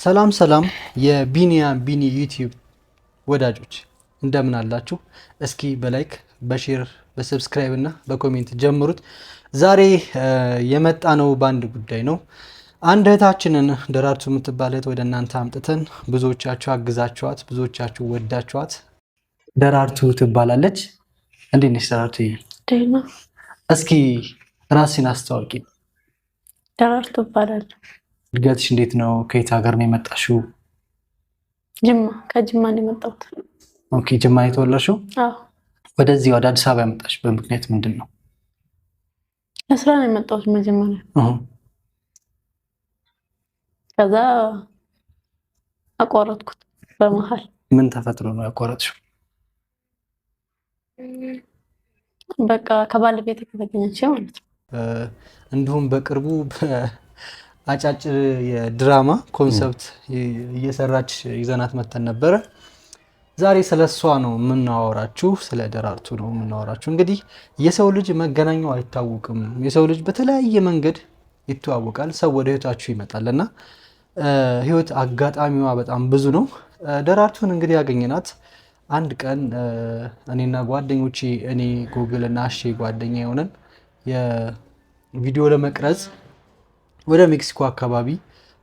ሰላም ሰላም የቢኒያም ቢኒ ዩቲዩብ ወዳጆች እንደምን አላችሁ? እስኪ በላይክ በሼር በሰብስክራይብ እና በኮሜንት ጀምሩት። ዛሬ የመጣ ነው በአንድ ጉዳይ ነው። አንድ እህታችንን ደራርቱ የምትባል እህት ወደ እናንተ አምጥተን ብዙዎቻችሁ አግዛችኋት፣ ብዙዎቻችሁ ወዳችኋት። ደራርቱ ትባላለች። እንዴት ነሽ ደራርቱ? እስኪ ራስሽን አስተዋውቂ። ደራርቱ እባላለሁ። እድገትሽ እንዴት ነው? ከየት ሀገር ነው የመጣሽው? ጅማ። ከጅማ ነው የመጣሁት። ኦኬ፣ ጅማ ነው የተወለድሽው? አዎ። ወደዚህ ወደ አዲስ አበባ ያመጣሽ በምክንያት ምንድን ነው? ለስራ ነው የመጣሁት መጀመሪያ። ከዛ አቋረጥኩት በመሀል። ምን ተፈጥሮ ነው ያቋረጥሽው? በቃ ከባለቤቴ ከተገኘች ማለት ነው። እንዲሁም በቅርቡ አጫጭር የድራማ ኮንሰፕት እየሰራች ይዘናት መተን ነበረ። ዛሬ ስለ እሷ ነው የምናወራችሁ፣ ስለ ደራርቱ ነው የምናወራችሁ። እንግዲህ የሰው ልጅ መገናኛው አይታወቅም። የሰው ልጅ በተለያየ መንገድ ይተዋወቃል። ሰው ወደ ህይወታችሁ ይመጣል እና ህይወት አጋጣሚዋ በጣም ብዙ ነው። ደራርቱን እንግዲህ ያገኘናት አንድ ቀን እኔና ጓደኞቼ እኔ ጎግል እና አሼ ጓደኛ የሆነን የቪዲዮ ለመቅረጽ ወደ ሜክሲኮ አካባቢ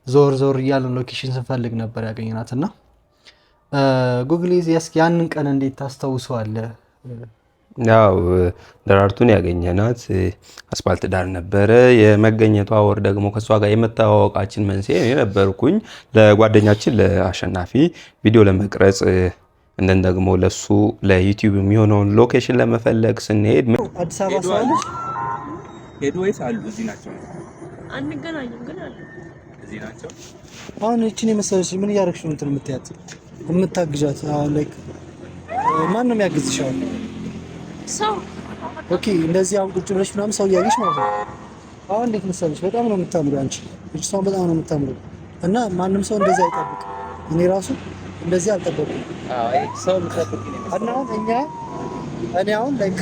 ዞር ዞር እያለን ሎኬሽን ስንፈልግ ነበር ያገኘናት እና ጉግል እስኪ ያንን ቀን እንዴት ታስታውሰዋለህ? ያው ደራርቱን ያገኘናት አስፋልት ዳር ነበረ። የመገኘቷ ወር ደግሞ ከሷ ጋር የመተዋወቃችን መንስኤ እኔ ነበርኩኝ። ለጓደኛችን ለአሸናፊ ቪዲዮ ለመቅረጽ እንደን ደግሞ ለሱ ለዩቲዩብ የሚሆነውን ሎኬሽን ለመፈለግ ስንሄድ አዲስ አበባ ሰዋለሽ ሄዱ ወይስ አሉ? እዚህ ናቸው። አንገናኝም ግን አሉ። እዚህ ናቸው። አሁን እቺን የመሰለሽ ምን እያደረግሽ ነው እንትን የምትያት የምታግዣት? አሁን ላይክ ማን ነው የሚያግዝሽ? አሁን ሰው ኦኬ፣ እንደዚህ አሁን ቁጭ ብለሽ ምናምን ሰው እያየሽ ማለት ነው። አሁን እንዴት መሰለሽ በጣም ነው የምታምሪው አንቺ፣ እሷን በጣም ነው የምታምሪው እና ማንም ሰው እንደዚህ አይጠብቅ። እኔ ራሱ እንደዚህ አልጠበቅኩም። አይ ሰው ልጠብቅ ነው እና እኔ አሁን ላይክ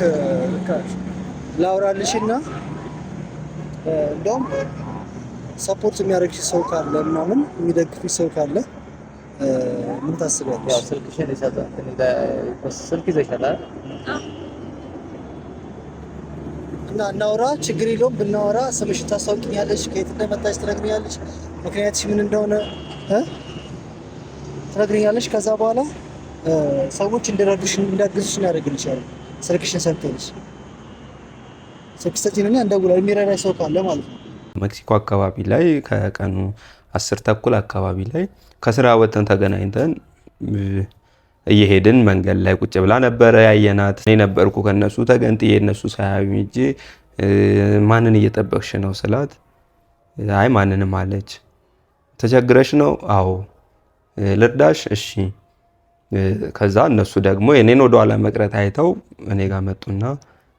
ላውራልሽና እንደውም ሰፖርት የሚያደርግሽ ሰው ካለ ምናምን የሚደግፍሽ ሰው ካለ ምን ታስቢያለሽ? ያው ስልክሽን ይሰጣል ስልክ ይዘሻል እና እናውራ፣ ችግር የለውም ብናወራ። ስምሽን ታስታውቂኛለሽ፣ ከየት እንደመጣሽ ትነግሪኛለሽ፣ ምክንያትሽ ምን እንደሆነ ትነግሪኛለሽ። ከዛ በኋላ ሰዎች እንዲረዱሽ እንዳግዙሽ እናደርግልሻለን። ስልክሽን ሰጥተንሽ ስልክ ሰጪንና እንደውላ የሚረዳሽ ሰው ካለ ማለት ነው። ሜክሲኮ አካባቢ ላይ ከቀኑ 10 ተኩል አካባቢ ላይ ከስራ ወጥተን ተገናኝተን እየሄድን መንገድ ላይ ቁጭ ብላ ነበረ ያየናት። እኔ ነበርኩ ከነሱ ተገንጥዬ እነሱ ሳያዩ እንጂ ማንን እየጠበቅሽ ነው ስላት፣ አይ ማንንም አለች። ተቸግረሽ ነው? አዎ። ልርዳሽ? እሺ። ከዛ እነሱ ደግሞ የኔን ወደኋላ መቅረት አይተው እኔ ጋር መጡና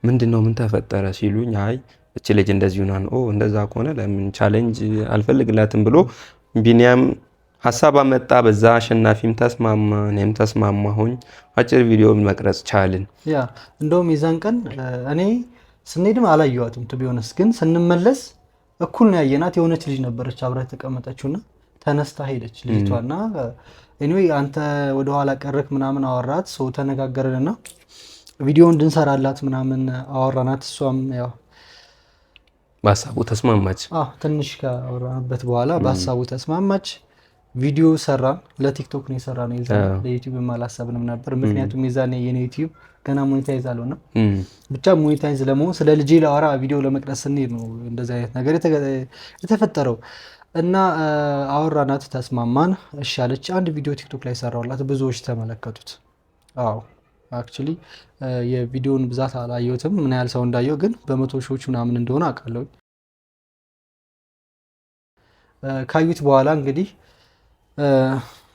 ምንድነው ምን ተፈጠረ ሲሉኝ፣ አይ እቺ ልጅ እንደዚህ ሆና ነው። እንደዛ ከሆነ ለምን ቻሌንጅ አልፈልግላትም ብሎ ቢኒያም ሐሳብ አመጣ። በዛ አሸናፊም ተስማማ፣ እኔም ተስማማሁኝ። አጭር ቪዲዮ መቅረጽ ቻልን። ያ እንደውም የዛን ቀን እኔ ስንሄድም አላየዋትም ቱ ቢሆንስ፣ ግን ስንመለስ እኩል ነው ያየናት። የሆነች ልጅ ነበረች አብራ የተቀመጠችውና ተነስታ ሄደች ልጅቷና ኤኒዌይ አንተ ወደኋላ ቀረክ ምናምን አወራት። ሰው ተነጋገረንና ቪዲዮ እንድንሰራላት ምናምን አወራናት። እሷም ያው በሀሳቡ ተስማማች። ትንሽ ካወራንበት በኋላ በሀሳቡ ተስማማች። ቪዲዮ ሰራን። ለቲክቶክ ነው የሰራነው። የዛኔ ለዩቲዩብ አላሰብንም ነበር፣ ምክንያቱም የዛኔ የኔ ዩቲዩብ ገና ሞኔታይዝ አልሆነም። ብቻ ሞኔታይዝ ለመሆን ስለ ልጄ ላወራ ቪዲዮ ለመቅረጽ ስንሄድ ነው እንደዚህ አይነት ነገር የተፈጠረው እና አወራናት፣ ተስማማን። እሺ አለች። አንድ ቪዲዮ ቲክቶክ ላይ ሰራውላት፣ ብዙዎች ተመለከቱት። አዎ አክቹሊ የቪዲዮን ብዛት አላየሁትም ምን ያህል ሰው እንዳየው፣ ግን በመቶ ሺዎች ምናምን እንደሆነ አውቃለሁ። ካዩት በኋላ እንግዲህ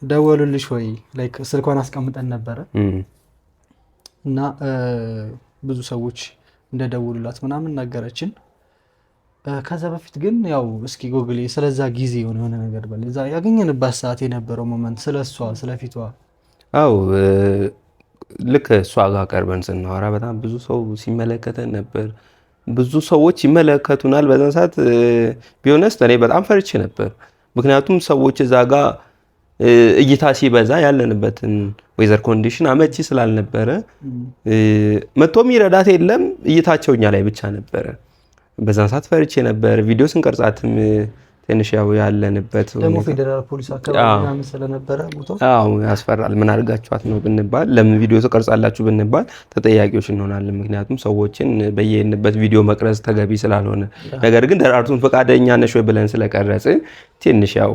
ደወሉልሽ ወይ? ላይክ ስልኳን አስቀምጠን ነበረ እና ብዙ ሰዎች እንደደወሉላት ምናምን ነገረችን። ከዛ በፊት ግን ያው እስኪ ጎግል ስለዛ ጊዜ የሆነ ነገር በል፣ እዛ ያገኘንባት ሰዓት የነበረው ሞመንት፣ ስለሷ ስለፊቷ። አው ልክ እሷ ጋር ቀርበን ስናወራ በጣም ብዙ ሰው ሲመለከተን ነበር። ብዙ ሰዎች ይመለከቱናል። በዛን ሰዓት ቢሆንስ እኔ በጣም ፈርቼ ነበር። ምክንያቱም ሰዎች እዛ ጋር እይታ ሲበዛ ያለንበትን ዌዘር ኮንዲሽን አመቺ ስላልነበረ መጥቶ የሚረዳት የለም። እይታቸው እኛ ላይ ብቻ ነበረ። በዛን ሰዓት ፈርቼ ነበር። ቪዲዮ ስንቀርጻትም ትንሽ ያው ያለንበት ደግሞ ፌደራል ፖሊስ አካባቢ ምናምን ስለነበረ ቦታው ያስፈራል። ምን አድርጋችኋት ነው ብንባል፣ ለምን ቪዲዮ ትቀርጻላችሁ ብንባል ተጠያቂዎች እንሆናለን። ምክንያቱም ሰዎችን በየሄድንበት ቪዲዮ መቅረጽ ተገቢ ስላልሆነ። ነገር ግን ደራርቱን ፈቃደኛ ነሽ ወይ ብለን ስለቀረጽን ትንሽ ያው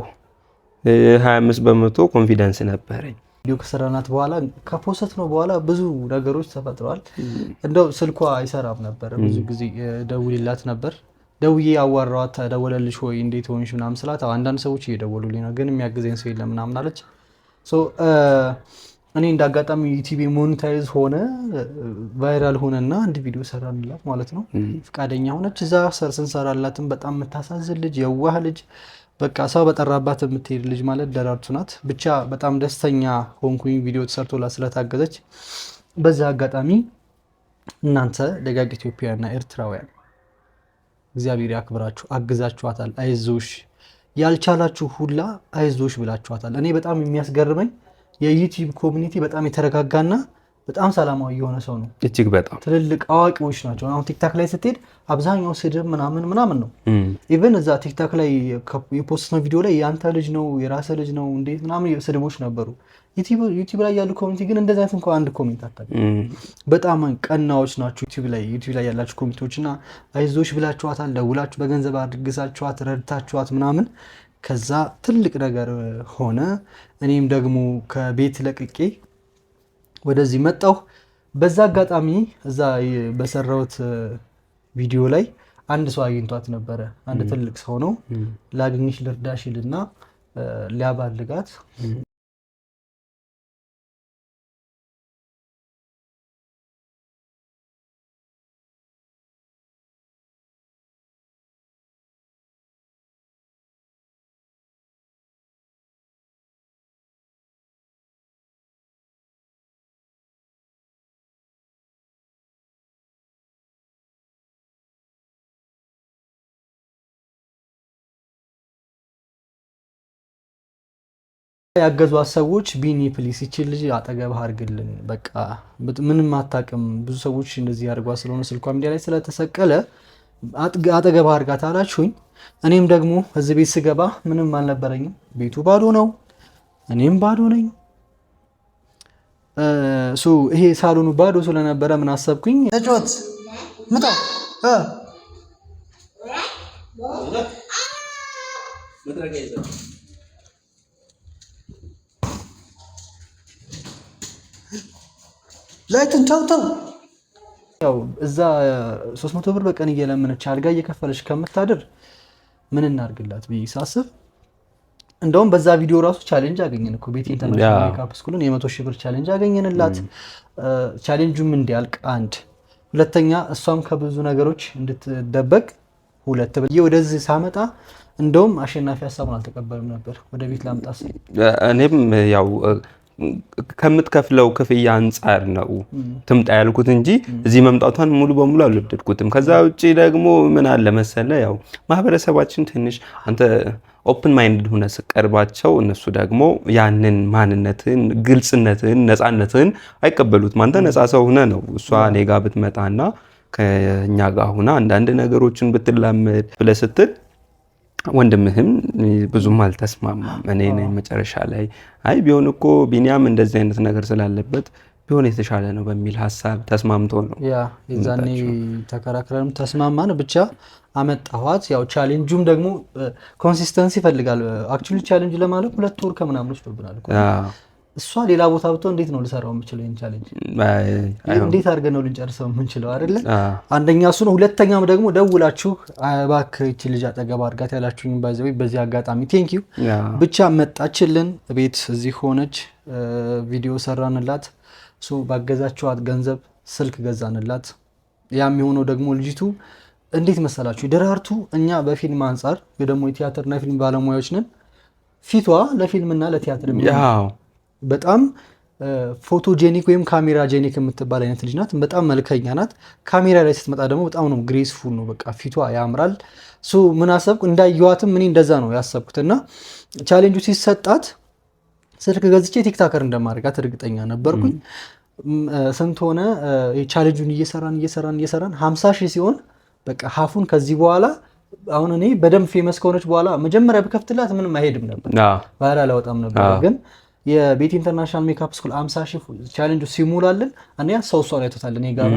25 በመቶ ኮንፊደንስ ነበረኝ። ቪዲዮ ከሰራናት በኋላ ከፖስት ነው በኋላ ብዙ ነገሮች ተፈጥረዋል። እንደው ስልኳ አይሰራም ነበር። ብዙ ጊዜ ደውልላት ነበር። ደውዬ አዋራኋት። ተደወለልሽ ወይ እንዴት ሆንሽ ምናምን ስላት አንዳንድ ሰዎች እየደወሉልኝ ነው ግን የሚያግዘኝ ሰው የለም ምናምን አለች። እኔ እንዳጋጣሚ ዩቲዩብ ሞኔታይዝ ሆነ ቫይራል ሆነና አንድ ቪዲዮ ሰራንላት ማለት ነው። ፈቃደኛ ሆነች። እዛ ስንሰራላትም በጣም የምታሳዝን ልጅ፣ የዋህ ልጅ፣ በቃ ሰው በጠራባት የምትሄድ ልጅ ማለት ደራርቱ ናት። ብቻ በጣም ደስተኛ ሆንኩኝ ቪዲዮ ተሰርቶላት ስለታገዘች። በዛ አጋጣሚ እናንተ ደጋግ ኢትዮጵያውያንና ኤርትራውያን እግዚአብሔር ያክብራችሁ፣ አግዛችኋታል። አይዞሽ ያልቻላችሁ ሁላ አይዞሽ ብላችኋታል። እኔ በጣም የሚያስገርመኝ የዩቲዩብ ኮሚኒቲ በጣም የተረጋጋና በጣም ሰላማዊ የሆነ ሰው ነው። እጅግ በጣም ትልልቅ አዋቂዎች ናቸው። አሁን ቲክታክ ላይ ስትሄድ አብዛኛው ስድብ ምናምን ነው። ኢቨን እዛ ቲክታክ ላይ የፖስት ነው ቪዲዮ ላይ የአንተ ልጅ ነው የራሰ ልጅ ነው እንዴት ምናምን ስድቦች ነበሩ። ዩቲዩብ ላይ ያሉ ኮሚኒቲ ግን እንደዚህ አይነት እንኳን አንድ ኮሜንት አታውቅም። በጣም ቀናዎች ናቸው ዩቲዩብ ላይ ያላችሁ ኮሚኒቲዎች እና አይዞሽ ብላችኋታል፣ ደውላችሁ በገንዘብ አድግዛችኋት ረድታችኋት ምናምን። ከዛ ትልቅ ነገር ሆነ። እኔም ደግሞ ከቤት ለቅቄ ወደዚህ መጣሁ። በዛ አጋጣሚ እዛ በሰራሁት ቪዲዮ ላይ አንድ ሰው አግኝቷት ነበረ። አንድ ትልቅ ሰው ነው። ላግኝሽ ልርዳሽ ይልና ሊያባልጋት ያገዟት ሰዎች ቢኒ ፕሊስ ይችል ልጅ አጠገብህ አድርግልን፣ በቃ ምንም አታውቅም። ብዙ ሰዎች እንደዚህ አድርጓት ስለሆነ ስልኳ ሚዲያ ላይ ስለተሰቀለ አጠገብህ አድርጋት አላችሁኝ። እኔም ደግሞ እዚህ ቤት ስገባ ምንም አልነበረኝም። ቤቱ ባዶ ነው፣ እኔም ባዶ ነኝ። ይሄ ሳሎኑ ባዶ ስለነበረ ምን አሰብኩኝ፣ ተጫወት ምጣ ላይትን ተው። ያው እዛ 300 ብር በቀን እየለመነች አልጋ እየከፈለች ከምታድር ምን እናርግላት ብዬ ሳስብ እንደውም በዛ ቪዲዮ ራሱ ቻሌንጅ አገኘን እኮ ቤት ኢንተርናሽናል ሜካፕ ስኩልን የ100,000 ብር ቻሌንጅ አገኘንላት። ቻሌንጁም እንዲያልቅ አንድ፣ ሁለተኛ እሷም ከብዙ ነገሮች እንድትደበቅ ሁለት ብዬ ወደዚህ ሳመጣ እንደውም አሸናፊ ሀሳቡን አልተቀበልም ነበር። ወደ ቤት ላምጣ ስል እኔም ያው ከምትከፍለው ክፍያ አንጻር ነው ትምጣ ያልኩት እንጂ እዚህ መምጣቷን ሙሉ በሙሉ አልወደድኩትም። ከዛ ውጪ ደግሞ ምን አለ መሰለ ያው ማህበረሰባችን ትንሽ አንተ ኦፕን ማይንድ ሆነ ስቀርባቸው እነሱ ደግሞ ያንን ማንነትን፣ ግልጽነትን፣ ነፃነትን አይቀበሉትም። አንተ ነፃ ሰው ሆነ ነው እሷ እኔ ጋ ብትመጣና ከኛ ጋር ሆና አንዳንድ ነገሮችን ብትላመድ ብለህ ስትል ወንድምህም ብዙም አልተስማማም። እኔ ነኝ መጨረሻ ላይ አይ ቢሆን እኮ ቢኒያም እንደዚህ አይነት ነገር ስላለበት ቢሆን የተሻለ ነው በሚል ሀሳብ ተስማምቶ ነው ያ የዛኔ ተከራክረን ተስማማን። ብቻ አመጣኋት። ያው ቻሌንጁም ደግሞ ኮንሲስተንሲ ይፈልጋል። አክቹሊ ቻሌንጅ ለማለት 2 ወር ከምናምን ወስዶብናል እኮ። እሷ ሌላ ቦታ ብትሆን እንዴት ነው ልሰራው የምችለው? ይሄን ቻሌንጅ እንዴት አድርገን ነው ልንጨርሰው የምንችለው አይደለ? አንደኛ እሱ ነው። ሁለተኛም ደግሞ ደውላችሁ እባክህ እቺ ልጅ አጠገብ አድርጋት ያላችሁኝ ባይዘው በዚህ አጋጣሚ ቴንክ ዩ። ብቻ መጣችልን ቤት እዚህ ሆነች። ቪዲዮ ሰራንላት። ባገዛችኋት ገንዘብ ስልክ ገዛንላት። ያም የሆነው ደግሞ ልጅቱ እንዴት መሰላችሁ ደራርቱ፣ እኛ በፊልም አንጻር ደግሞ የቲያትርና ፊልም ባለሙያዎች ነን። ፊቷ ለፊልምና ለቲያትር በጣም ፎቶጄኒክ ወይም ካሜራ ጄኒክ የምትባል አይነት ልጅ ናት። በጣም መልከኛ ናት። ካሜራ ላይ ስትመጣ ደግሞ በጣም ነው ግሬስፉል ነው። በቃ ፊቷ ያምራል። ምን አሰብኩ እንዳየዋትም እኔ እንደዛ ነው ያሰብኩት። እና ቻሌንጁ ሲሰጣት ስልክ ገዝቼ ቲክታከር እንደማድረጋት እርግጠኛ ነበርኩኝ። ስንት ሆነ ቻሌንጁን እየሰራን 50,000 ሲሆን በቃ ሀፉን ከዚህ በኋላ አሁን እኔ በደንብ ፌመስ ከሆነች በኋላ መጀመሪያ ብከፍትላት ምንም አይሄድም ነበር፣ ባህል አላወጣም ነበር። ግን የቤት ኢንተርናሽናል ሜካፕ ስኩል 50,000 ቻሌንጁ ሲሙላልን እኔ ሰው እሷን አይቶታል። እኔ ጋር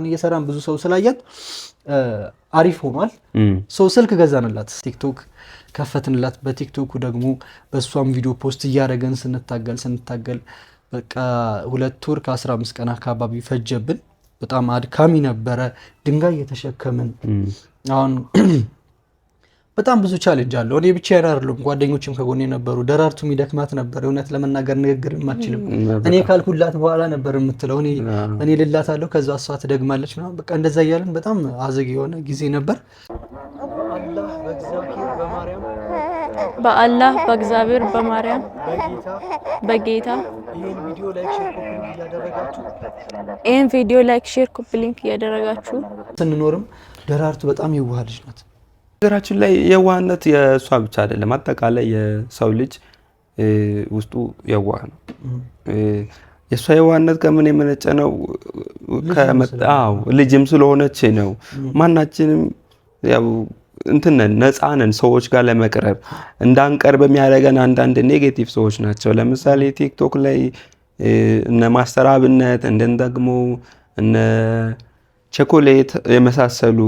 እየሰራን ብዙ ሰው ስላያት አሪፍ ሆኗል። ሰው ስልክ ገዛንላት፣ ቲክቶክ ከፈትንላት። በቲክቶኩ ደግሞ በእሷም ቪዲዮ ፖስት እያደረገን ስንታገል በቃ 2 ወር ከ15 ቀን አካባቢ ፈጀብን። በጣም አድካሚ ነበረ። ድንጋይ እየተሸከምን አሁን በጣም ብዙ ቻሌንጅ አለው። እኔ ብቻ አይደለም፣ ጓደኞችም ከጎኔ ነበሩ። ደራርቱ የሚደክማት ነበር፣ እውነት ለመናገር ንግግር ማችልም። እኔ ካልኩላት በኋላ ነበር የምትለው፣ እኔ ልላታለሁ፣ ከዛ እሷ ትደግማለች ምናምን። በቃ እንደዛ እያለን በጣም አዘግ የሆነ ጊዜ ነበር። በአላህ በእግዚአብሔር በማርያም በጌታ ይህን ቪዲዮ ላይክ ሼር ኮፒ ሊንክ እያደረጋችሁ ስንኖርም ደራርቱ በጣም የዋህ ልጅ ናት። ሀገራችን ላይ የዋህነት የእሷ ብቻ አይደለም፣ አጠቃላይ የሰው ልጅ ውስጡ የዋህ ነው። የእሷ የዋህነት ከምን የመነጨ ነው? ልጅም ስለሆነች ነው። ማናችንም ያው ነፃ ነን ሰዎች ጋር ለመቅረብ። እንዳንቀርብ የሚያደርገን አንዳንድ ኔጌቲቭ ሰዎች ናቸው። ለምሳሌ ቲክቶክ ላይ እነ ማስተር አብነት እንደን ደግሞ እነ ቸኮሌት የመሳሰሉ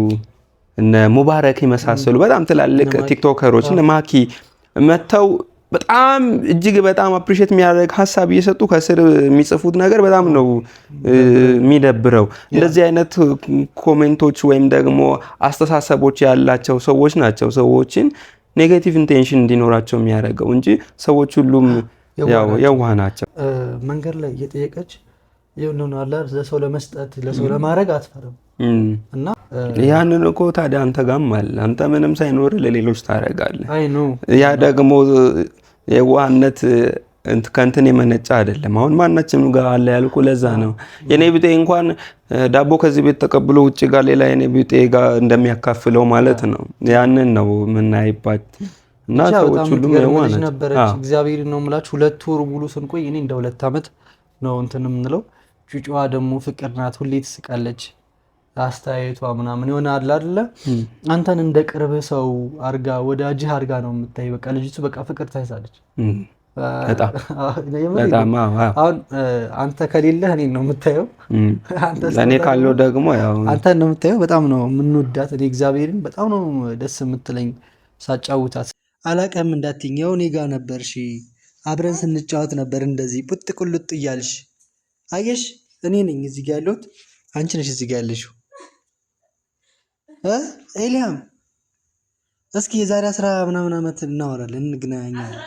እነ ሙባረክ የመሳሰሉ በጣም ትላልቅ ቲክቶከሮች እነ ማኪ መተው በጣም እጅግ በጣም አፕሪሼት የሚያደርግ ሀሳብ እየሰጡ ከስር የሚጽፉት ነገር በጣም ነው የሚደብረው። እንደዚህ አይነት ኮሜንቶች ወይም ደግሞ አስተሳሰቦች ያላቸው ሰዎች ናቸው ሰዎችን ኔጌቲቭ ኢንቴንሽን እንዲኖራቸው የሚያደርገው እንጂ ሰዎች ሁሉም የዋህ ናቸው። መንገድ ላይ እየጠየቀች ለሰው ለመስጠት ለሰው ለማድረግ አትፈርም እና ያንን እኮ ታዲያ አንተ ጋም አለ። አንተ ምንም ሳይኖር ለሌሎች ታደርጋለህ። ያ ደግሞ የዋህነት ከእንትን የመነጨ አይደለም። አሁን ማናችንም ጋር አለ ያልኩ ለዛ ነው። የኔ ቢጤ እንኳን ዳቦ ከዚህ ቤት ተቀብሎ ውጭ ጋር ሌላ የኔ ቢጤ ጋር እንደሚያካፍለው ማለት ነው። ያንን ነው የምናይባት እና ሰዎች ሁሉም የዋህ ነበረች። እግዚአብሔር ነው የምላችሁ 2 ወር ሙሉ ስንቆይ እኔ እንደ 2 ዓመት ነው እንትን የምንለው። ጩጫዋ ደግሞ ፍቅር ናት፣ ሁሌ ትስቃለች። አስተያየቷ ምናምን የሆነ አለ አይደለ አንተን እንደ ቅርብ ሰው አርጋ ወዳጅህ አርጋ ነው የምታይ። በቃ ልጅቱ በቃ ፍቅር ታይዛለች በጣም። አሁን አንተ ከሌለህ እኔን ነው የምታየው፣ እኔ ካለው ደግሞ ያው አንተን ነው የምታየው። በጣም ነው የምንወዳት። እኔ እግዚአብሔርን በጣም ነው ደስ የምትለኝ ሳጫውታት። አላቀም እንዳትኝ ያው እኔ ጋር ነበርሽ፣ አብረን ስንጫወት ነበር እንደዚህ ቁጥ ቁልጥ እያልሽ አየሽ። እኔ ነኝ እዚህ ጋር ያለሁት፣ አንቺ ነሽ እዚህ ጋር ያለሽው። ኤልያም እስኪ የዛሬ 10 ምናምን ዓመት እናወራለን፣ እንገናኛለን።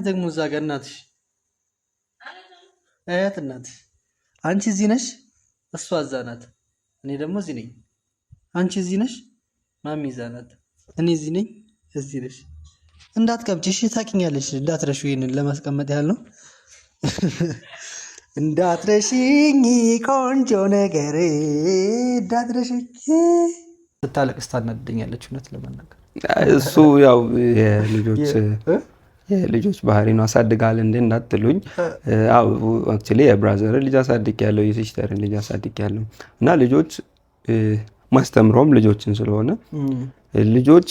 ደግሞ እዛ ጋር እናትሽ እናትሽ አንቺ እዚህ ነሽ፣ እሷ እዛ ናት፣ እኔ ደግሞ እዚህ ነኝ። አንቺ እዚህ ነሽ፣ ማሚ እዛ ናት፣ እኔ እዚህ ነኝ፣ እዚህ ነሽ። እንዳትቀብጪ እሺ፣ ታውቂኛለሽ። እንዳትረሹ፣ ይሄንን ለማስቀመጥ ያህል ነው። እንዳትረሽኝ ቆንጆ ነገር እንዳትረሽኝ። ስታለቅስ ታናድደኛለች እውነት ለመናገር። እሱ ያው የልጆች ባህሪ ነው። አሳድጋል እንደ እንዳትሉኝ። አክቹሊ የብራዘር ልጅ አሳድጊያለሁ፣ የሲስተር ልጅ አሳድጊያለሁ። እና ልጆች ማስተምረውም ልጆችን ስለሆነ ልጆች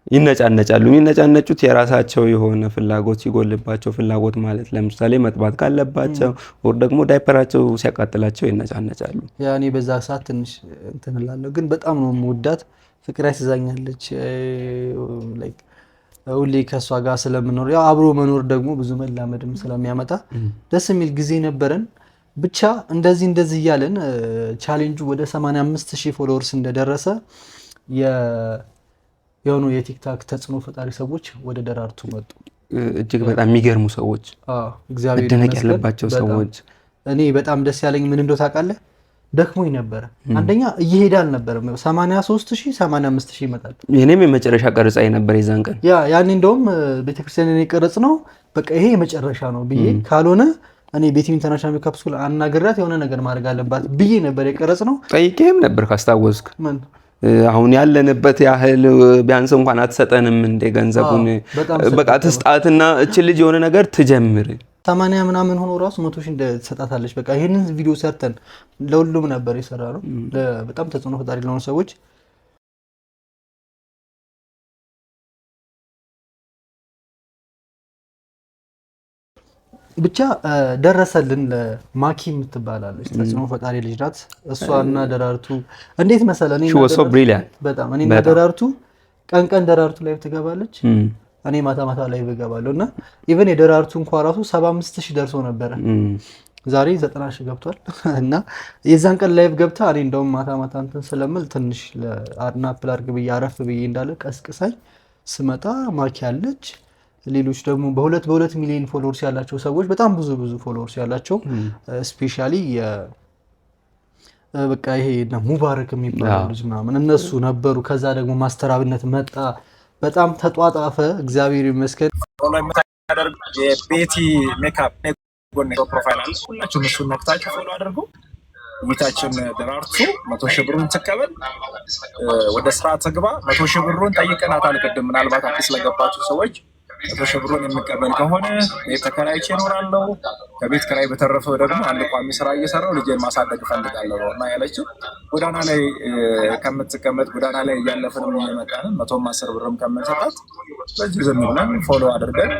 ይነጫነጫሉ። የሚነጫነጩት የራሳቸው የሆነ ፍላጎት ሲጎልባቸው፣ ፍላጎት ማለት ለምሳሌ መጥባት ካለባቸው ወር ደግሞ ዳይፐራቸው ሲያቃጥላቸው ይነጫነጫሉ። ያኔ በዛ ሰዓት ትንሽ እንትን እላለሁ፣ ግን በጣም ነው የምወዳት። ፍቅር ያስዛኛለች። ላይክ ሁሌ ከሷ ጋር ስለምኖር ያው አብሮ መኖር ደግሞ ብዙ መላመድም ስለሚያመጣ ደስ የሚል ጊዜ ነበረን። ብቻ እንደዚህ እያለን ቻሌንጁ ወደ 85,000 ፎሎወርስ እንደደረሰ የሆኑ የቲክታክ ተጽዕኖ ፈጣሪ ሰዎች ወደ ደራርቱ መጡ። እጅግ በጣም የሚገርሙ ሰዎች፣ እግዚአብሔር መደነቅ ያለባቸው ሰዎች። እኔ በጣም ደስ ያለኝ ምን እንደው ታውቃለህ? ደክሞኝ ነበረ። አንደኛ እየሄደ አልነበረም። 83,000 85,000 ይመጣል። የኔም የመጨረሻ ቀረጻ ነበር የዛን ቀን። ያኔ እንደውም ቤተክርስቲያን የቀረጽ ነው በቃ ይሄ የመጨረሻ ነው ብዬ ካልሆነ እኔ ቤት ኢንተርናሽናል ሜካፕ ስኩል አናግራት የሆነ ነገር ማድረግ አለባት ብዬ ነበር የቀረጽ ነው። ጠይቄም ነበር ካስታወስክ። ምን አሁን ያለንበት ያህል ቢያንስ እንኳን አትሰጠንም እንደ ገንዘቡን በቃ ትስጣትና እቺ ልጅ የሆነ ነገር ትጀምር 80 ምናምን ሆኖ ራሱ 100 ሺህ እንደሰጣታለች። በቃ ይሄንን ቪዲዮ ሰርተን ለሁሉም ነበር የሰራነው በጣም ተጽዕኖ ፈጣሪ ለሆኑ ሰዎች ብቻ ደረሰልን። ለማኪ የምትባላለች ተጽዕኖ ፈጣሪ ልጅ ናት። እሷና ደራርቱ እንዴት መሰለኝ በጣም እኔና ደራርቱ ቀን ደራርቱ ላይ ትገባለች እኔ ማታ ላይ እገባለሁ እና ኢቭን የደራርቱ እንኳን ራሱ 75000 ደርሶ ነበር። ዛሬ 90000 ገብቷል እና የዛን ቀን ላይቭ ገብታ እኔ እንደውም ማታ እንትን ስለምል ትንሽ ለአድናፕል አድርግ ብዬ አረፍ ብዬ እንዳለ ቀስቅሳኝ ስመጣ ማኪ አለች። ሌሎች ደግሞ በ2 ሚሊዮን ፎሎወርስ ያላቸው ሰዎች በጣም ብዙ ፎሎወርስ ያላቸው ስፔሻሊ በቃ ይሄ ሙባረክ የሚባለው ልጅ ምናምን እነሱ ነበሩ። ከዛ ደግሞ ማስተራብነት መጣ። በጣም ተጧጣፈ። እግዚአብሔር ይመስገን። የቤቲ ሜካፕ ጎን ፕሮፋይል አለ። ሁላችሁም እሱን ነክታችሁ ፎሎ አድርጉ። ውይይታችን ደራርቱ 100,000 ብሩን ትቀበል፣ ወደ ስራ ትግባ። 100,000 ብሩን ጠይቀናታል ቅድም። ምናልባት አዲስ ለገባችሁ ሰዎች 100,000 ብሩን የምቀበል ከሆነ ቤት ተከራይቼ እኖራለሁ፣ ከቤት ኪራይ በተረፈው ደግሞ አንድ ቋሚ ስራ እየሰራሁ ልጄን ማሳደግ እፈልጋለሁ እና ያለችው ጎዳና ላይ ከምትቀመጥ ጎዳና ላይ እያለፍንም እየመጣንን 110 ብርም ከምንሰጣት በዚህ ዝም ብለን ፎሎ አድርገን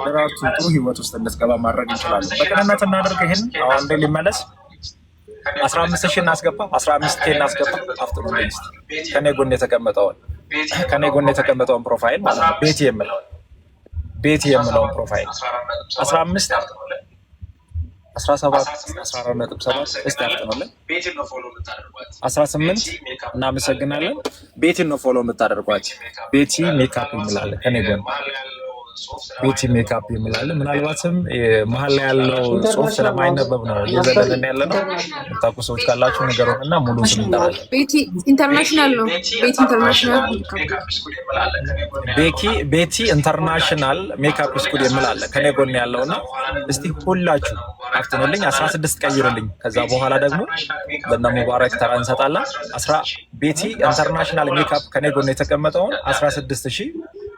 ደራርቱ ጥሩ ህይወት ውስጥ እንድትገባ ማድረግ እንችላለን። በቅንነት እናደርግ። ይህን አሁን ላይ ሊመለስ 15,000 እናስገባ፣ 15K እናስገባ። አፍጥሩ ሊስት ከኔ ጎን የተቀመጠውን ፕሮፋይል ማለት ነው ቤቲ የምለውን ፕሮፋይል 15 17 14.7 እስቲ አፍጥኑልን። 18 እናመሰግናለን። ቤቲን ነው ፎሎ የምታደርጓት። ቤቲ ሜካፕ ይምላል ከኔ ጎን ቤቲ ሜካፕ ይምላል። ምናልባትም መሀል ላይ ያለው ጽሁፍ ስለማይነበብ ነው እየዘለለን ያለ ነው። የምታውቁ ሰዎች ካላችሁ ንገሩን እና ሙሉ ስም እንጠራለን። ቤቲ ኢንተርናሽናል ነው። ቤቲ ኢንተርናሽናል ሜካፕ ስኩል ይምላል ከኔ ጎን ያለውና እስቲ ሁላችሁ አፍጥኑልኝ። 16 ቀይሩልኝ። ከዛ በኋላ ደግሞ ለና ሙባረክ ተራ እንሰጣለን። ቤቲ ኢንተርናሽናል ሜካፕ ከኔ ጎን የተቀመጠውን 16,000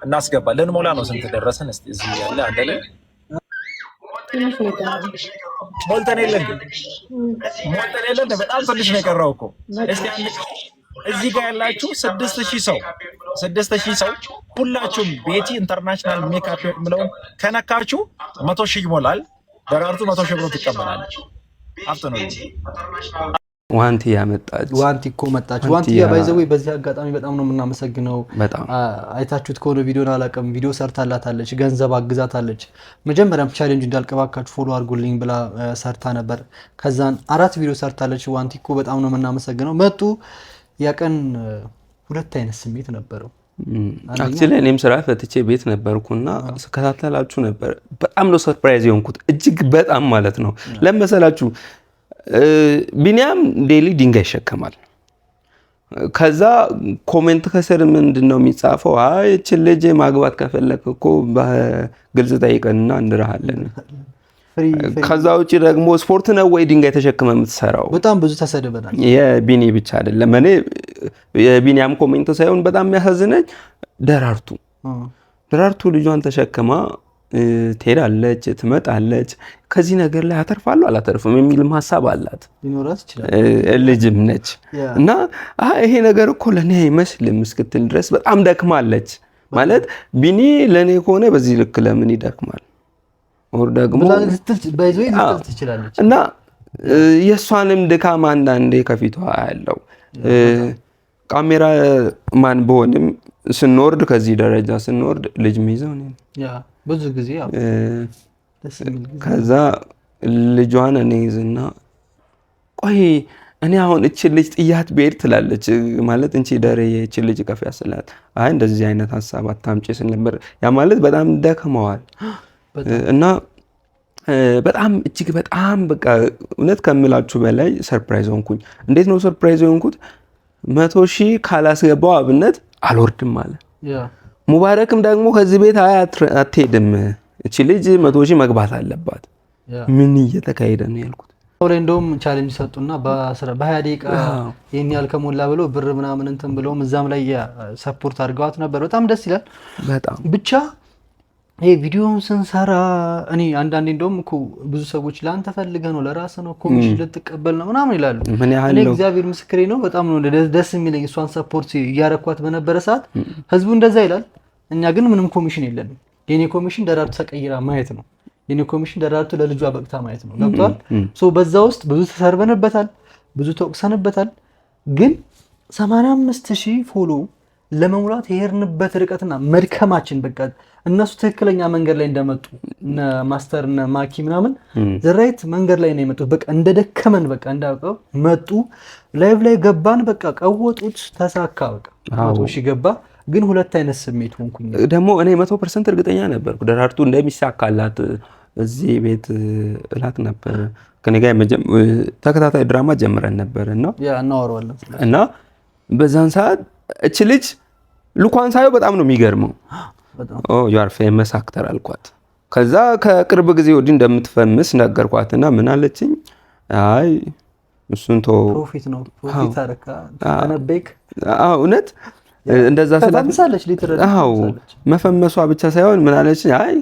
እናስገባ። ልንሞላ ነው። ስንት ደረሰን? እስቲ እዚህ ያለ አንደለ ሞልተን የለን በጣም ትንሽ ነው የቀረው እኮ። እስቲ እዚህ ጋር ያላችሁ 6,000 ሰው ሁላችሁም ቤቲ ኢንተርናሽናል ሜካፕ የምለውን ከነካችሁ 100,000 ይሞላል። ደራርቱ 100,000 ብር ትቀበላለች። አፍጥኑ። ዋንቲ ያመጣች ዋንቲ እኮ መጣች። ዋንቲ ያ ባይዘው በዚህ አጋጣሚ በጣም ነው የምናመሰግነው። አይታችሁት ከሆነ ቪዲዮን አላቀም ቪዲዮ ሰርታላታለች፣ ገንዘብ አግዛታለች። መጀመሪያም ቻሌንጅ እንዳልቀባካችሁ ፎሎ አድርጉልኝ ብላ ሰርታ ነበር። ከዛን 4 ቪዲዮ ሰርታለች። ዋንቲ እኮ በጣም ነው የምናመሰግነው። መጡ ያቀን 2 አይነት ስሜት ነበረው። አክቹሊ እኔም ስራ ፈትቼ ቤት ነበርኩና ስከታተላችሁ ነበር። በጣም ነው ሰርፕራይዝ የሆንኩት እጅግ በጣም ማለት ነው። ለመሰላችሁ ቢኒያም ዴሊ ድንጋይ ይሸከማል። ከዛ ኮሜንት ከስር ምንድነው የሚጻፈው? አይ እቺ ልጅ ማግባት ከፈለክ እኮ በግልጽ ጠይቀንና እንድራሃለን። ከዛ ውጪ ደግሞ ስፖርት ነው ወይ ድንጋይ ተሸክመ የምትሰራው? በጣም ብዙ ተሰደበናል። የቢኒ ብቻ አይደለም። እኔ የቢኒያም ኮሜንት ሳይሆን በጣም የሚያሳዝነኝ ደራርቱ ልጇን ተሸክማ ትሄዳለች፣ ትመጣለች። ከዚህ ነገር ላይ አተርፋለሁ አላተርፍም የሚል ሐሳብ አላት። ሊኖራት ይችላል። ልጅም ነች እና ይሄ ነገር እኮ ለኔ አይመስልም እስክትል ድረስ በጣም ደክማለች። ማለት ቢኒ ለኔ ከሆነ በዚህ ልክ ለምን ይደክማል? ወር ደግሞ ባይዞይ ትችላለች እና የሷንም ድካም አንዳንዴ ከፊቷ ያለው ካሜራ ማን በሆንም ስንወርድ ከዚህ ደረጃ ስንወርድ ልጅ ሚይዘው ነው ያ ብዙ ጊዜ ከዛ ልጇን እኔ ይዝና ቆይ እኔ አሁን እቺ ልጅ ጥያት ብሄድ ትላለች። ማለት እንቺ ደረየ እቺ ልጅ ከፍ ያስላት አይ እንደዚህ አይነት ሐሳብ አታምጪ ስለነበር ያ ማለት በጣም ደከመዋል እና በጣም እጅግ በጣም በቃ እውነት ከምላችሁ በላይ ሰርፕራይዝ ሆንኩኝ። እንዴት ነው ሰርፕራይዝ ሆንኩት? 100,000 ካላስገባው አብነት አልወርድም አለ። ሙባረክም ደግሞ ከዚህ ቤት አትሄድም እቺ ልጅ 100,000 መግባት አለባት። ምን እየተካሄደ ነው ያልኩት። ላይ እንደውም ቻሌንጅ ሰጡና በ20 ደቂቃ ይሄን ያህል ከሞላ ብሎ ብር ምናምን እንትን ብለውም እዛም ላይ ሰፖርት አድርገዋት ነበር። በጣም ደስ ይላል። በጣም ብቻ ይሄ ቪዲዮውን ስንሰራ እኔ አንዳንዴ እንደውም እኮ ብዙ ሰዎች ለአንተ ፈልገህ ነው ለራስህ ነው ኮሚሽን ልትቀበል ነው ምናምን ይላሉ። እኔ እግዚአብሔር ምስክሬ ነው በጣም ነው ደስ የሚለኝ እሷን ሰፖርት እያረኳት በነበረ ሰዓት ህዝቡ እንደዛ ይላል። እኛ ግን ምንም ኮሚሽን የለንም። የኔ ኮሚሽን ደራርቱ ተቀይራ ማየት ነው። የኔ ኮሚሽን ደራርቱ ለልጇ በቅታ ማየት ነው። ገብቷል? በዛ ውስጥ ብዙ ተሰርበንበታል፣ ብዙ ተወቅሰንበታል። ግን 85000 ፎሎ ለመሙላት የሄድንበት ርቀትና መድከማችን በቃ እነሱ ትክክለኛ መንገድ ላይ እንደመጡ እነ ማስተር እነ ማኪ ምናምን ዘራይት መንገድ ላይ ነው የመጡት። በቃ እንደደከመን በቃ እንዳውቀው መጡ። ላይቭ ላይ ገባን፣ በቃ ቀወጡት፣ ተሳካ። በቃ 100,000 ገባ። ግን ሁለት አይነት ስሜት ሆንኩኝ። ደግሞ እኔ 100% እርግጠኛ ነበርኩ ደራርቱ እንደሚሳካላት እዚህ ቤት እላት ነበር። ከኔ ጋር ተከታታይ ድራማ ጀምረን ነበር እና በዛን ሰዓት እች ልጅ ሉኳን ሳየው በጣም ነው የሚገርመው። ዩ አር ፌመስ አክተር አልኳት። ከዛ ከቅርብ ጊዜ ወዲህ እንደምትፈምስ ነገርኳትና ምን አለችኝ? አይ እሱን ፕሮፊት ነው ፕሮፊት አረካ ተነበይክ። እውነት እንደዛ ስለምሳለች ሊትራሊ መፈመሷ ብቻ ሳይሆን ምን አለችኝ? አይ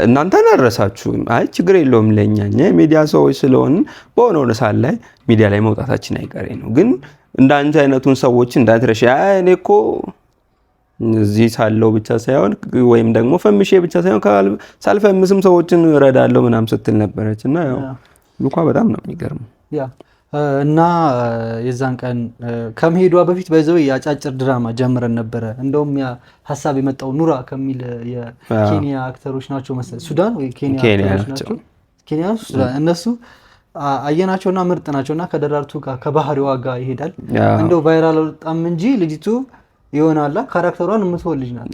እናንተን አረሳችሁም። አይ ችግር የለውም ለኛ ሚዲያ ሰዎች ስለሆን በሆነው ሰዓት ላይ ሚዲያ ላይ መውጣታችን አይቀሬ ነው። ግን እንዳንቺ አይነቱን ሰዎች እንዳትረሺ። አይ እኔ እኮ እዚህ ሳለው ብቻ ሳይሆን ወይም ደግሞ ፈምሼ ብቻ ሳይሆን ሳልፈምስም ሰዎችን እረዳለሁ ምናምን ስትል ነበረች። እና ያው ሉኳ በጣም ነው የሚገርመው። እና የዛን ቀን ከመሄዷ በፊት በዛው የአጫጭር ድራማ ጀምረን ነበረ። እንደውም ያ ሐሳብ የመጣው ኑራ ከሚል የኬንያ አክተሮች ናቸው መሰለኝ፣ ሱዳን ወይ ኬንያ አክተሮች ናቸው። ኬንያ ሱዳን እነሱ አየናቸውና ምርጥ ናቸውና ከደራርቱ ጋር ከባህሪዋ ጋር ይሄዳል። እንደው ቫይራል አልወጣም እንጂ ልጅቱ ይሆናላ ካራክተሯን የምትወል ልጅ ናት።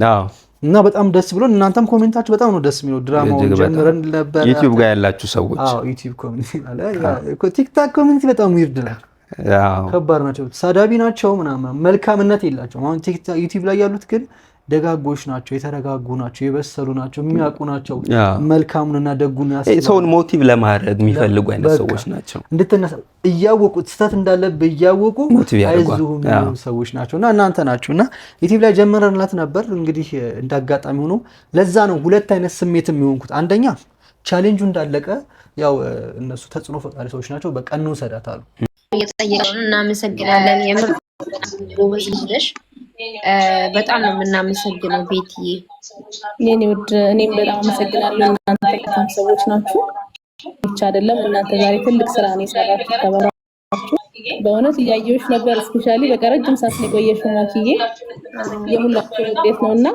እና በጣም ደስ ብሎ እናንተም ኮሜንታችሁ በጣም ነው ደስ የሚለው። ድራማውን ጀምረን ነበር ዩቲዩብ ጋር ያላችሁ ሰዎች። ዩቲዩብ ኮሚኒቲ አለ፣ ቲክታክ ኮሚኒቲ በጣም ዊርድ ናቸው፣ ከባድ ናቸው፣ ሳዳቢ ናቸው ምናምን፣ መልካምነት የላቸውም። አሁን ቲክታክ ዩቲዩብ ላይ ያሉት ግን ደጋጎች ናቸው፣ የተረጋጉ ናቸው፣ የበሰሉ ናቸው፣ የሚያውቁ ናቸው፣ መልካሙንና ደጉን ሰውን ሞቲቭ ለማድረግ የሚፈልጉ አይነት ሰዎች ናቸው። እንድትነሳ እያወቁ ስህተት እንዳለብህ እያወቁ አይዞህ የሚሉ ሰዎች ናቸውና እናንተ ናችሁና ዩቲዩብ ላይ ጀምረንላት ነበር። እንግዲህ እንዳጋጣሚ ሆኖ ለዛ ነው ሁለት አይነት ስሜት የሚሆንኩት። አንደኛ ቻሌንጁ እንዳለቀ ያው እነሱ ተጽዕኖ ፈጣሪ ሰዎች ናቸው፣ በቃ እንውሰዳት አሉ። እየተጠየቀው እናመሰግናለን። የምር ጎበዝ ነሽ። በጣም ነው የምናመሰግነው ቤትዬ የኔ ውድ። እኔም በጣም አመሰግናለሁ። እናንተ በጣም ሰዎች ናችሁ ብቻ አይደለም፣ እናንተ ዛሬ ትልቅ ስራ ነው የሰራችሁ። ተባራችሁ በእውነት እያየሁሽ ነበር። ስፔሻሊ በቃ ረጅም ሰዓት የቆየሽው ማኪዬ የሁላችሁ ውጤት ነውና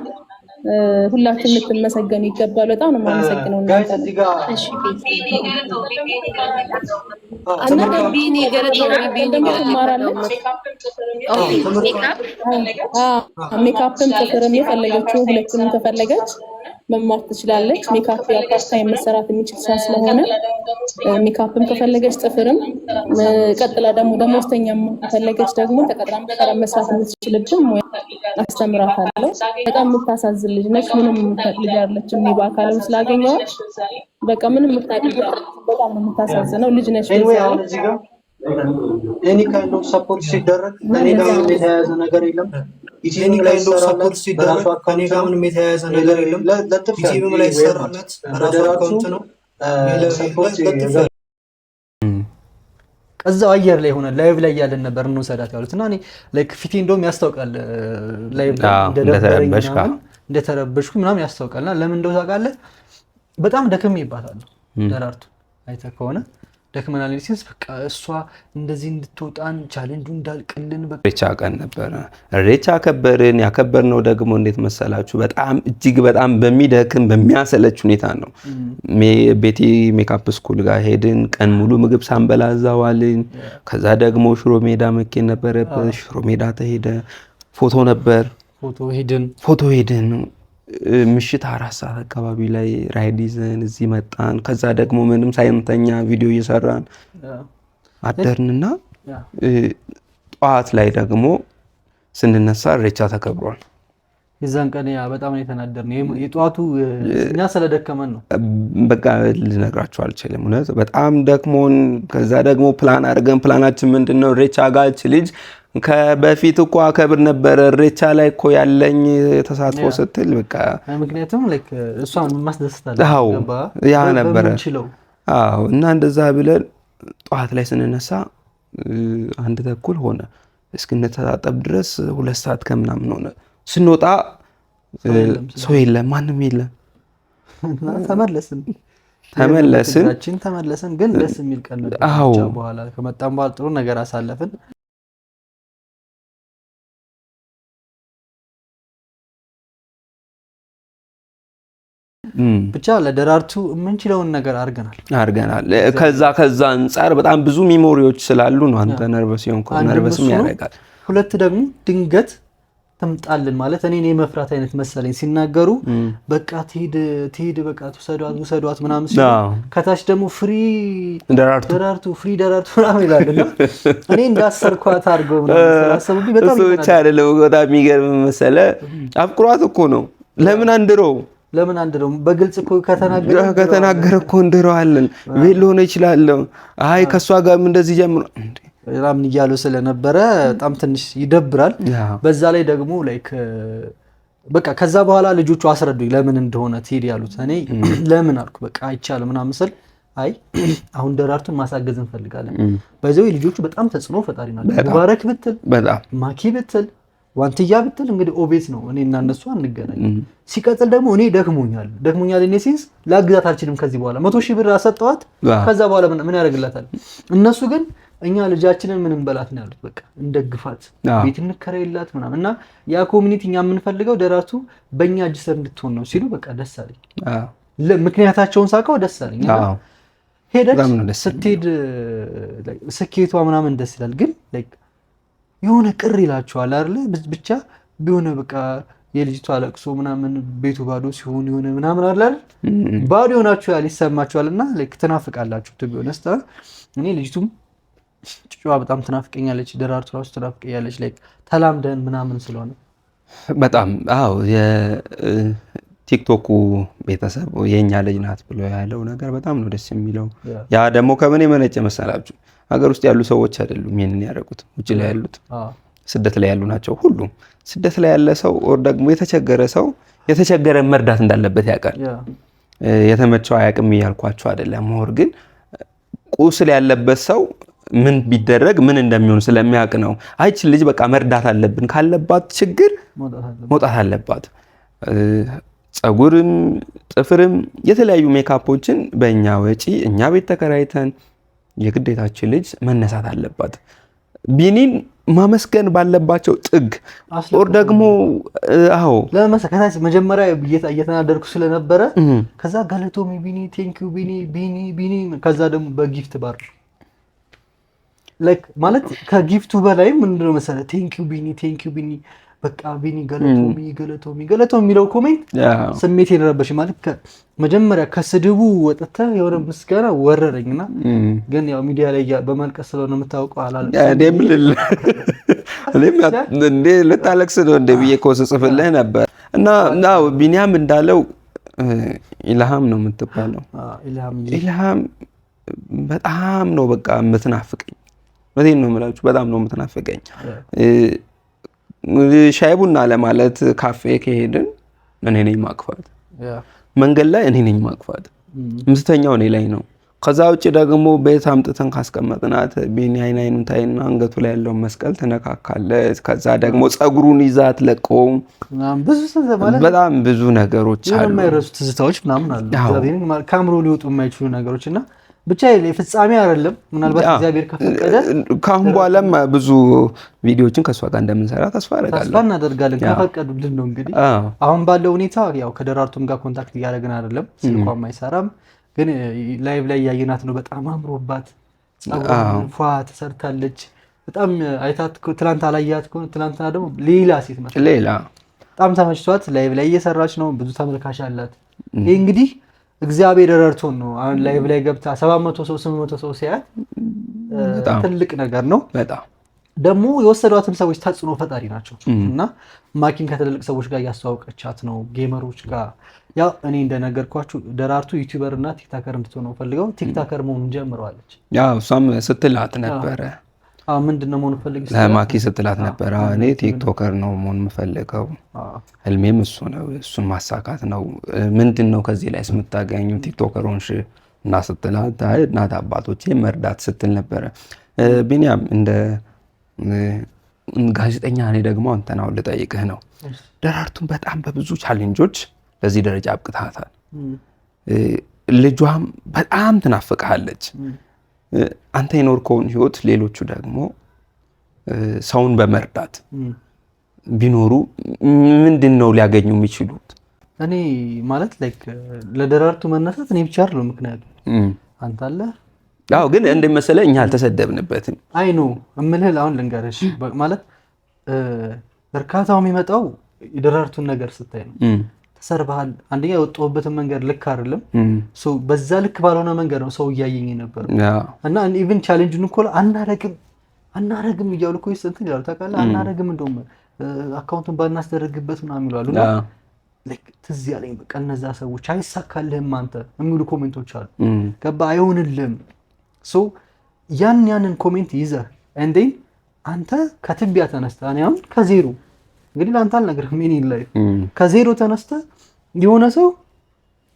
ሁላችሁም ልትመሰገኑ ይገባል። በጣም ነው የማመሰግነው እናንተ። እሺ አንተ ቢኒ ገረጣው ቢኒ ትማራለች። ሜካፕም ጥፍርም የፈለገችው ሁለቱንም ከፈለገች መማር ትችላለች። ሜካፕ ያፓርታ የመሰራት የሚችል ሰው ስለሆነ ሜካፕም ከፈለገች ጥፍርም ቀጥላ ደግሞ ደሞዝተኛም ከፈለገች ደግሞ ተቀጥራ መስራት የምትችልብን ሙያ አስተምራታለሁ። በጣም የምታሳዝን ልጅ ነች። ምንም የምታውቅ ልጅ አይደለችም። እኔ በአካልም ስላገኘኋት በቃ ምንም የምታውቅ በጣም ነው የምታሳዝነው ልጅ ነች። ኤኒ ካይንድ ኦፍ ሰፖርት ሲደረግ ከኔ ጋር ምንም የተያያዘ ነገር የለም። ኢቲቪ ላይ ሰፖርት ሲደረግ ከኔ ጋር ምንም የተያያዘ ነገር የለም። ኢቲቪ ላይ ሰራላት ራሱ አካውንት ነው ሰፖርት እዛው አየር ላይ ሆነ ላይቭ ላይ ያለን ነበር እንወሰዳት ያሉትና እኔ ላይክ ፊቴ እንደውም ያስታውቃል ላይቭ እንደተረበሽኩ ምናምን ያስታውቃልና ለምን እንደው ታውቃለህ በጣም ደክሜ ይባታል ደራርቱ አይተህ ከሆነ ደክመናል ሊሲንስ በቃ እሷ እንደዚህ እንድትወጣን ቻሌንጁ እንዳልቅልን በቃ ሬቻ ቀን ነበር። ሬቻ ከበርን። ያከበርነው ደግሞ እንዴት መሰላችሁ? በጣም እጅግ በጣም በሚደክም በሚያሰለች ሁኔታ ነው። ቤቲ ሜካፕ ስኩል ጋር ሄድን። ቀን ሙሉ ምግብ ሳንበላ እዛው ዋልን። ከዛ ደግሞ ሽሮ ሜዳ መኬን ነበረበት። ሽሮ ሜዳ ተሄደ። ፎቶ ነበር። ፎቶ ሄድን። ምሽት 4 ሰዓት አካባቢ ላይ ራይድ ይዘን እዚህ መጣን። ከዛ ደግሞ ምንም ሳይንተኛ ቪዲዮ እየሰራን አደርንና ጠዋት ላይ ደግሞ ስንነሳ ሬቻ ተከብሯል። የዛን ቀን ያ በጣም ነው የተናደርነው። የጧቱ እኛ ስለደከመን ነው በቃ ልነግራችሁ አልችልም። እውነት በጣም ደክሞን ከዛ ደግሞ ፕላን አድርገን ፕላናችን ምንድነው ኢሬቻ ጋር ልጅ ከበፊት እኮ አከብር ነበር ኢሬቻ ላይ እኮ ያለኝ ተሳትፎ ስትል በቃ ምክንያቱም ላይክ እሷን ማስደስታለች ያ ነበር። አዎ እና እንደዛ ብለን ጧት ላይ ስንነሳ 1:30 ሆነ እስክንተጣጠብ ድረስ 2 ሰዓት ከምናምን ሆነ። ስንወጣ ሰው የለም፣ ማንም የለም። ተመለስን ግን ደስ የሚል ቀን ነበር። በኋላ ከመጣን በኋላ ጥሩ ነገር አሳለፍን። ብቻ ለደራርቱ የምንችለውን ነገር አድርገናል። ከዛ አንጻር በጣም ብዙ ሚሞሪዎች ስላሉ ነው አንተ ነርቨስ የሆንኩት። ነርቨስም ያደርጋል። ሁለት ደግሞ ድንገት ትምጣልን ማለት እኔ መፍራት አይነት መሰለኝ ሲናገሩ በቃ ትሄድ በቃ ትውሰዷት ምናምን ሲሉ ከታች ደግሞ ፍሪ ደራርቱ ምናምን ይላልና እኔ እንዳሰርኳት አድርገው ምናምን ስላሰቡብኝ በጣም እሱ ብቻ አይደለም በጣም የሚገርም መሰለ አፍቅሯት እኮ ነው። ለምን አንድረው በግልጽ እኮ ከተናገረ እኮ እንድረዋለን ቤት ሆነ ይችላል። አይ ከሷ ጋር እንደዚህ ጀምሮ ራምን እያሉ ስለነበረ በጣም ትንሽ ይደብራል። በዛ ላይ ደግሞ ላይክ በቃ ከዛ በኋላ ልጆቹ አስረዱኝ ለምን እንደሆነ ትሄድ ያሉት። እኔ ለምን አልኩ በቃ አይቻልም ምናምን ስል አይ አሁን ደራርቱን ማሳገዝ እንፈልጋለን። በዛው ልጆቹ በጣም ተጽዕኖ ፈጣሪ ናቸው። ሙባረክ ብትል በጣም ማኪ ብትል ዋንትያ ብትል እንግዲህ ኦቤስ ነው እኔ እና እነሱ አንገናኝ። ሲቀጥል ደግሞ እኔ ደክሞኛል እኔ ሲንስ ላግዛት አልችልም። ከዚህ በኋላ 100,000 ብር አሰጠዋት። ከዛ በኋላ ምን ያደርግላታል? እነሱ ግን እኛ ልጃችንን ምንም በላት ነው ያሉት። በቃ እንደግፋት ቤት እንከራይላት ምናምን እና ያ ኮሚኒቲ እኛ የምንፈልገው ደራርቱ በእኛ እጅ ስር እንድትሆን ነው ሲሉ በቃ ደስ አለኝ። ምክንያታቸውን ሳውቀው ደስ አለኝ። ሄደች ስትሄድ ስኬቷ ምናምን ደስ ይላል። ግን የሆነ ቅር ይላቸዋል አይደለ? ብቻ ቢሆነ በቃ የልጅቷ ለቅሶ ምናምን ቤቱ ባዶ ሲሆን የሆነ ምናምን አለ አይደል? ባዶ ሆናችሁ ይሰማችኋልና ትናፍቃላችሁ። ቢሆነስ እኔ ልጅቱም ጭጫዋ በጣም ትናፍቀኛለች፣ ደራርቱ ራሱ ትናፍቀኛለች። ተላምደን ምናምን ስለሆነ በጣም አዎ። የቲክቶኩ ቤተሰብ የኛ ልጅ ናት ብሎ ያለው ነገር በጣም ነው ደስ የሚለው። ያ ደግሞ ከምን የመነጨ መሰላችሁ? ሀገር ውስጥ ያሉ ሰዎች አይደሉም ይሄንን ያደረጉት፣ ውጭ ላይ ያሉት ስደት ላይ ያሉ ናቸው። ሁሉም ስደት ላይ ያለ ሰው ኦር ደግሞ የተቸገረ ሰው የተቸገረ መርዳት እንዳለበት ያውቃል። የተመቸው አያውቅም እያልኳቸው አይደለም። ሞር ግን ቁስል ያለበት ሰው ምን ቢደረግ ምን እንደሚሆን ስለሚያውቅ ነው። አይች ልጅ በቃ መርዳት አለብን፣ ካለባት ችግር መውጣት አለባት። ፀጉርም ጥፍርም የተለያዩ ሜካፖችን በእኛ ወጪ እኛ ቤት ተከራይተን የግዴታችን ልጅ መነሳት አለባት። ቢኒን ማመስገን ባለባቸው ጥግ ኦር ደግሞ አዎ ለመሰከታች መጀመሪያ እየተናደርኩ ስለነበረ ከዛ ጋለቶሚ ቢኒ ቴንኪው ቢኒ ከዛ ደግሞ በጊፍት ባር ማለት ከጊፍቱ በላይ ምንድነው መሰለ ቴንኪው ቢኒ በቃ ቢኒ ገለቶሚ የሚለው ኮሜንት ስሜቴን ረበሽ። ማለት መጀመሪያ ከስድቡ ወጥተ የሆነ ምስጋና ወረረኝና ግን ያው ሚዲያ ላይ በማልቀስ ስለሆነ የምታውቀው እንዴ ልታለቅስ ነው እንደ ብዬ እኮ ስጽፍልህ ነበር። እና ቢኒያም እንዳለው ኢልሃም ነው የምትባለው። ኢልሃም በጣም ነው በቃ የምትናፍቀኝ። በቴን ነው የምላችሁ በጣም ነው የምትናፍቀኝ። ሻይ ቡና ለማለት ካፌ ከሄድን እኔ ነኝ ማቅፋት፣ መንገድ ላይ እኔ ነኝ ማቅፋት፣ ምስተኛው እኔ ላይ ነው። ከዛ ውጭ ደግሞ ቤት አምጥተን ካስቀመጥናት ቢኒ አይኑን ታይና አንገቱ ላይ ያለውን መስቀል ትነካካለች። ከዛ ደግሞ ፀጉሩን ይዛት ለቀው በጣም ብዙ ነገሮች አሉ፣ የማይረሱ ትዝታዎች ምናምን አሉ። ካምሮ ሊወጡ የማይችሉ ነገሮችና ብቻ ፍጻሜ አይደለም። ምናልባት እግዚአብሔር ከፈቀደ ካሁን በኋላም ብዙ ቪዲዮዎችን ከሷ ጋር እንደምንሰራ ተስፋ እናደርጋለን ከፈቀዱልን ነው። እንግዲህ አሁን ባለው ሁኔታ ያው ከደራርቱም ጋር ኮንታክት እያደረግን አይደለም፣ ስልኳም አይሰራም። ግን ላይቭ ላይ ያየናት ነው በጣም አምሮባት ፀጉሯን ፏ ተሰርታለች። በጣም አይታት ትላንት አላያት ከሆነ ትላንትና ደግሞ ሌላ ሴት ማለት ሌላ በጣም ተመችቷት ላይቭ ላይ እየሰራች ነው። ብዙ ተመልካች አላት። ይሄ እንግዲህ እግዚአብሔር ረድቶን ነው። አሁን ላይቭ ላይ ገብታ 700 ሰው 800 ሰው ሲያይ ትልቅ ነገር ነው። በጣም ደግሞ የወሰዷትም ሰዎች ተጽዕኖ ፈጣሪ ናቸው እና ማኪን ከትልልቅ ሰዎች ጋር እያስተዋወቀቻት ነው፣ ጌመሮች ጋር። ያው እኔ እንደነገርኳችሁ ደራርቱ ዩቲዩበር እና ቲክታከር እንድትሆን ፈልገው ቲክታከር መሆኑን ጀምረዋለች። ያው እሷም ስትላት ነበረ ምንድን ነው መሆን ፈልገው ለማኪ ስትላት ነበረ እኔ ቲክቶከር ነው መሆን የምፈልገው፣ ህልሜም እሱ ነው፣ እሱን ማሳካት ነው። ምንድን ነው ከዚህ ላይ የምታገኘው ቲክቶከር ሆንሽ እና ስትላት አይ እናት አባቶቼ መርዳት ስትል ነበረ። ቢኒያም እንደ ጋዜጠኛ እኔ ደግሞ አንተን አሁን ልጠይቅህ ነው። ደራርቱን በጣም በብዙ ቻሌንጆች ለዚህ ደረጃ አብቅታታል። ልጇም በጣም ትናፍቅሃለች። አንተ የኖርከውን ህይወት ሌሎቹ ደግሞ ሰውን በመርዳት ቢኖሩ ምንድን ነው ሊያገኙ የሚችሉት? እኔ ማለት ላይክ ለደራርቱ መነሳት እኔ ብቻ አይደለም ምክንያቱም አንተ አለ። አዎ ግን እንደመሰለ እኛ አልተሰደብንበትም። አይ ኖ እምልህ አሁን ልንገርሽ ማለት እርካታው የሚመጣው የደራርቱን ነገር ስታይ ነው። ተሰርበሃል። አንደኛ የወጣሁበትን መንገድ ልክ አይደለም። በዛ ልክ ባልሆነ መንገድ ነው ሰው እያየኝ ነበር እና ኢቭን ቻሌንጁን እኮ አናረግም እያሉ እኮ እንትን ይላሉ ታውቃለህ። አናረግም እንደውም አካውንቱን ባናስደርግበት ምናምን ይላሉ። እና ትዝ ያለኝ በቃ እነዛ ሰዎች አይሳካልህም አንተ የሚሉ ኮሜንቶች አሉ። ገባ አይሆንልህም። ያንን ኮሜንት ይዘህ እንዴ አንተ ከትቢያ ተነስተህ እኔ አሁን ከዜሮ እንግዲህ ለአንተ አልነግርህም እኔ ላይፍ ከዜሮ ተነስተህ የሆነ ሰው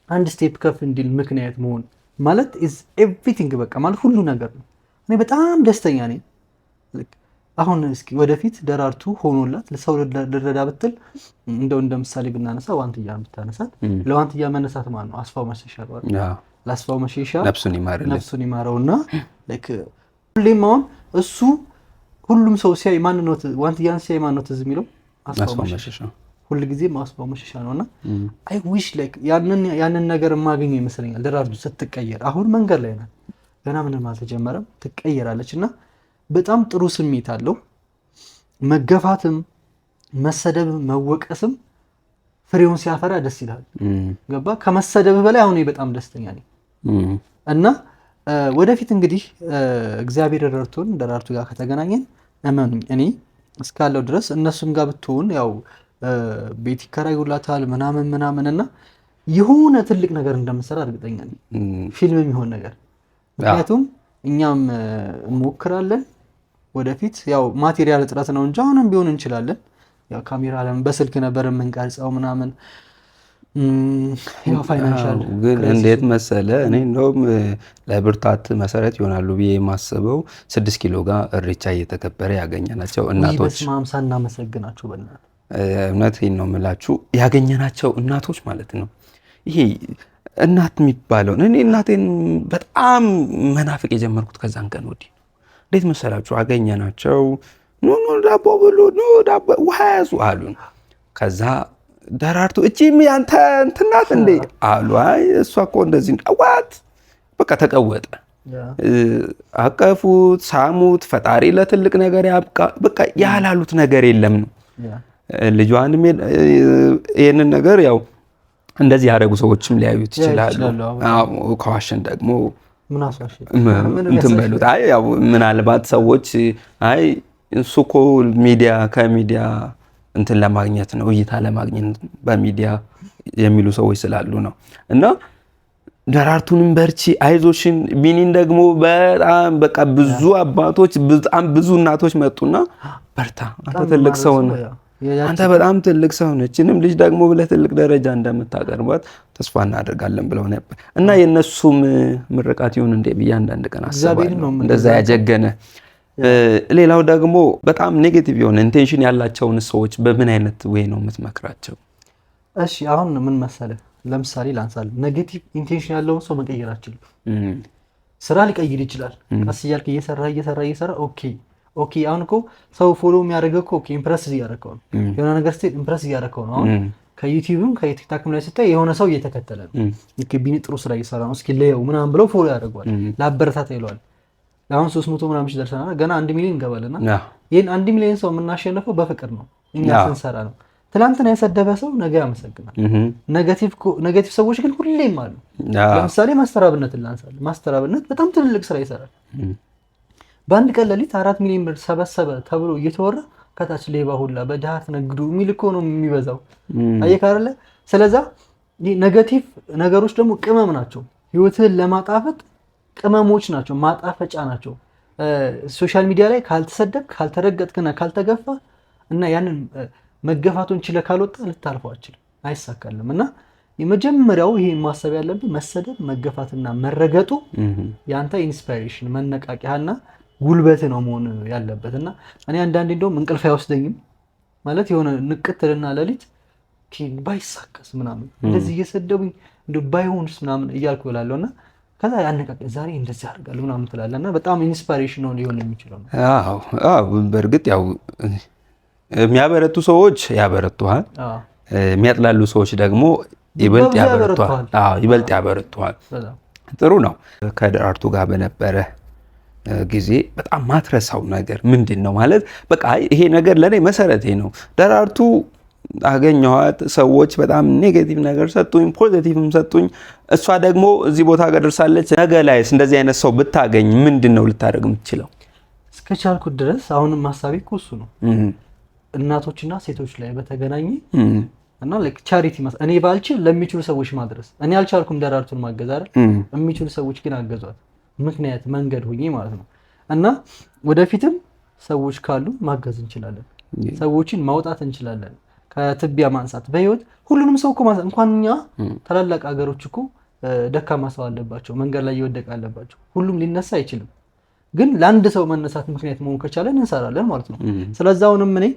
አንድ ስቴፕ ከፍ እንዲል ምክንያት መሆን ማለት ኢዝ ኤቭሪቲንግ በቃ ማለት ሁሉ ነገር ነው። እኔ በጣም ደስተኛ ነኝ። አሁን እስኪ ወደፊት ደራርቱ ሆኖላት ለሰው ልረዳ ብትል እንደ ምሳሌ ብናነሳ ዋንትያ ብታነሳት ለዋንትያ መነሳት ማለት ነው አስፋው መሸሻ ነው። ለአስፋው መሸሻ ነፍሱን ይማረውና ላይክ ሁሌም አሁን እሱ ሁሉም ሰው ሲያይ ማን ነው ዋንትያን ሲያይ ማን ነው ትዝ የሚለው አስፋው መሸሻ ሁሉ ጊዜ አስፋው መሸሻ ነውና አይ ዊሽ ላይክ ያንን ነገር ማግኘት ይመስለኛል። ደራርቱ ስትቀየር አሁን መንገድ ላይ ናት፣ ገና ምንም አልተጀመረም፣ ትቀየራለችና በጣም ጥሩ ስሜት አለው። መገፋትም መሰደብም መወቀስም ፍሬውን ሲያፈራ ደስ ይላል። ገባ ከመሰደብ በላይ አሁን በጣም ደስተኛ ነኝ እና ወደፊት እንግዲህ እግዚአብሔር ረድቶን ደራርቱ ጋር ከተገናኘን እመኑኝ እኔ እስካለው ድረስ እነሱም ጋር ብትሆን ያው ቤት ይከራዩላታል ምናምን እና የሆነ ትልቅ ነገር እንደምሰራ እርግጠኛ ነኝ። ፊልም የሚሆን ነገር ምክንያቱም እኛም እንሞክራለን ወደፊት ያው ማቴሪያል እጥረት ነው እንጂ አሁንም ቢሆን እንችላለን። ያው ካሜራ በስልክ ነበር የምንቀርጸው ምናምን ያው ፋይናንሻል ግን እንዴት መሰለ እኔ እንደውም ለብርታት መሰረት ይሆናሉ ብዬ የማስበው 6 ኪሎ ጋር እሬቻ እየተከበረ ያገኘናቸው እናቶች በስማምሳ እናመሰግናቸው በእናትህ እውነቴን ነው የምላችሁ ያገኘናቸው እናቶች ማለት ነው። ይሄ እናት የሚባለው እኔ እናቴን በጣም መናፍቅ የጀመርኩት ከዛን ቀን ወዲህ እንዴት መሰላችሁ አገኘናቸው። ኖ ዳቦ ብሉ ኖ ዳቦ ውሃ ያዙ አሉን። ከዛ ደራርቱ እቺም ያንተ እንትናት እንዴ አሉ። አይ እሷ እኮ እንደዚህ ዋት በቃ ተቀወጠ። አቀፉት፣ ሳሙት፣ ፈጣሪ ለትልቅ ነገር ያብቃ በቃ ያላሉት ነገር የለም ነው። ልጇንም ይሄንን ነገር ያው እንደዚህ ያደረጉ ሰዎችም ሊያዩት ይችላሉ። ከዋሽን ደግሞ እንትን በሉት። አይ ያው ምናልባት ሰዎች አይ እሱ እኮ ሚዲያ ከሚዲያ እንትን ለማግኘት ነው እይታ ለማግኘት በሚዲያ የሚሉ ሰዎች ስላሉ ነው። እና ደራርቱንም በርቺ አይዞሽን ቢኒን ደግሞ በጣም በቃ ብዙ አባቶች በጣም ብዙ እናቶች መጡና በርታ አንተ ትልቅ ሰው ነህ አንተ በጣም ትልቅ ሰው ነህ እቺንም ልጅ ደግሞ ብለህ ትልቅ ደረጃ እንደምታቀርባት ተስፋ እናደርጋለን ብለው ነበር። እና የነሱም ምርቃት ይሁን እንደ በእያንዳንድ ቀን አስባለሁ እንደዛ ያጀገነ። ሌላው ደግሞ በጣም ኔጌቲቭ የሆነ ኢንቴንሽን ያላቸውን ሰዎች በምን አይነት ወይ ነው የምትመክራቸው? እሺ አሁን ምን መሰለህ ለምሳሌ ላንሳል ኔጌቲቭ ኢንቴንሽን ያለውን ሰው መቀየር አችልም። ስራ ሊቀይር ይችላል ቀስ እያልክ እየሰራ ኦኬ አሁን እኮ ሰው ፎሎ የሚያደርገው እኮ ኢምፕረስ እያደረገው ነው የሆነ ነገር ስትል ኢምፕረስ እያደረገው ነው። አሁን ከዩቲዩብም ከቲክታክም ላይ ስታይ የሆነ ሰው እየተከተለ ነው ቢኒ ጥሩ ስራ እየሰራ ነው እስኪ ለየው ምናምን ብለው ፎሎ ያደርገዋል ለአበረታታ ይለዋል። አሁን 300 ምናምን ሺህ ደርሰናል ገና 1 ሚሊዮን እንገባለና ይሄን 1 ሚሊዮን ሰው የምናሸንፈው በፍቅር ነው እኛ ስንሰራ ነው። ትላንትና የሰደበ ሰው ነገ ያመሰግናል። ኔጌቲቭ ሰዎች ግን ሁሌም አሉ። ለምሳሌ ማስተራብነትን ላንሳለን። ማስተራብነት በጣም ትልልቅ ስራ ይሰራል። በአንድ ቀን ሌሊት 4 ሚሊዮን ብር ሰበሰበ ተብሎ እየተወራ ከታች ሌባ ሁላ በድሃት ነግዱ የሚል እኮ ነው የሚበዛው። አየህ አይደለ? ስለዛ ኔጋቲቭ ነገሮች ደግሞ ቅመም ናቸው። ህይወትህን ለማጣፈጥ ቅመሞች ናቸው፣ ማጣፈጫ ናቸው። ሶሻል ሚዲያ ላይ ካልተሰደብ ካልተረገጥክና ካልተገፋ እና ያንን መገፋቱን ችለህ ካልወጣ ልታልፈው አትችልም፣ አይሳካልም። እና የመጀመሪያው ይሄ ማሰብ ያለብህ መሰደብ መገፋትና መረገጡ ያንተ ኢንስፓይሬሽን መነቃቂያና ጉልበት ነው መሆን ያለበት። እና እኔ አንዳንዴ እንደውም እንቅልፍ አይወስደኝም ማለት የሆነ ንቅትልና ሌሊት ባይሳካስ ምናምን እንደዚህ እየሰደቡኝ እንደው ባይሆንስ ምናምን እያልኩ እላለሁና ከዛ ያነቃቀ ዛሬ እንደዚህ አድርጋለሁ ምናምን ትላለና በጣም ኢንስፓይሬሽን ነው ሊሆን የሚችለው ነው። አዎ በእርግጥ ያው የሚያበረቱ ሰዎች ያበረቱሃል፣ የሚያጥላሉ ሰዎች ደግሞ ይበልጥ ያበረቱሃል። ይበልጥ ያበረቱሃል። ጥሩ ነው። ከደራርቱ ጋር በነበረ ጊዜ በጣም ማትረሳው ነገር ምንድን ነው ማለት በቃ ይሄ ነገር ለኔ መሰረቴ ነው። ደራርቱ አገኘኋት፣ ሰዎች በጣም ኔጌቲቭ ነገር ሰጡኝ፣ ፖዚቲቭም ሰጡኝ። እሷ ደግሞ እዚህ ቦታ ጋር ደርሳለች። ነገ ላይስ እንደዚህ አይነት ሰው ብታገኝ ምንድን ነው ልታደርግ የምትችለው? እስከቻልኩት ድረስ አሁንም ሀሳቤ እኮ እሱ ነው። እናቶችና ሴቶች ላይ በተገናኘ እና ቻሪቲ እኔ ባልችል ለሚችሉ ሰዎች ማድረስ። እኔ አልቻልኩም ደራርቱን ማገዝ አይደል፣ የሚችሉ ሰዎች ግን አገዟት። ምክንያት መንገድ ሆኜ ማለት ነው። እና ወደፊትም ሰዎች ካሉ ማገዝ እንችላለን፣ ሰዎችን ማውጣት እንችላለን፣ ከትቢያ ማንሳት። በህይወት ሁሉንም ሰው እኮ እንኳን እኛ ታላላቅ ሀገሮች እኮ ደካማ ሰው አለባቸው፣ መንገድ ላይ እየወደቀ አለባቸው። ሁሉም ሊነሳ አይችልም፣ ግን ለአንድ ሰው መነሳት ምክንያት መሆን ከቻለን እንሰራለን ማለት ነው። ስለዚህ አሁንም እኔ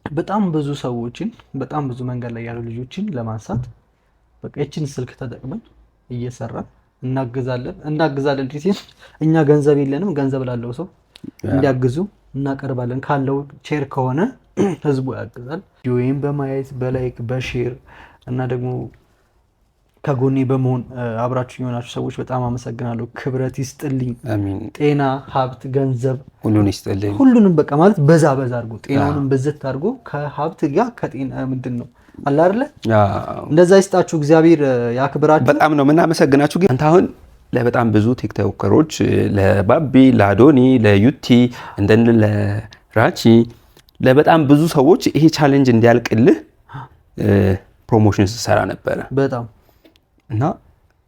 በጣም ብዙ ሰዎችን በጣም ብዙ መንገድ ላይ ያሉ ልጆችን ለማንሳት በቃ ይህችን ስልክ ተጠቅመን እየሰራን እናግዛለን። እኛ ገንዘብ የለንም፣ ገንዘብ ላለው ሰው እንዲያግዙ እናቀርባለን። ካለው ሼር ከሆነ ህዝቡ ያግዛል። ቪዲዮዬን በማየት በላይክ በሼር እና ደግሞ ከጎኔ በመሆን አብራችሁ የሆናችሁ ሰዎች በጣም አመሰግናለሁ። ክብረት ይስጥልኝ። ጤና፣ ሀብት፣ ገንዘብ ሁሉን ይስጥልኝ። ሁሉንም በቃ ማለት በዛ አድርጎ ጤናውንም በዘት አድርጎ ከሀብት ጋር ከጤና ምንድን ነው አለ አይደለ? እንደዛ ይስጣችሁ፣ እግዚአብሔር ያክብራችሁ። በጣም ነው የምናመሰግናችሁ። ግን አንተ አሁን ለበጣም ብዙ ቲክቶከሮች ለባቢ፣ ለአዶኒ፣ ለዩቲ እንደን ለራቺ ለበጣም ብዙ ሰዎች ይሄ ቻሌንጅ እንዲያልቅልህ ፕሮሞሽን ስትሰራ ነበረ በጣም እና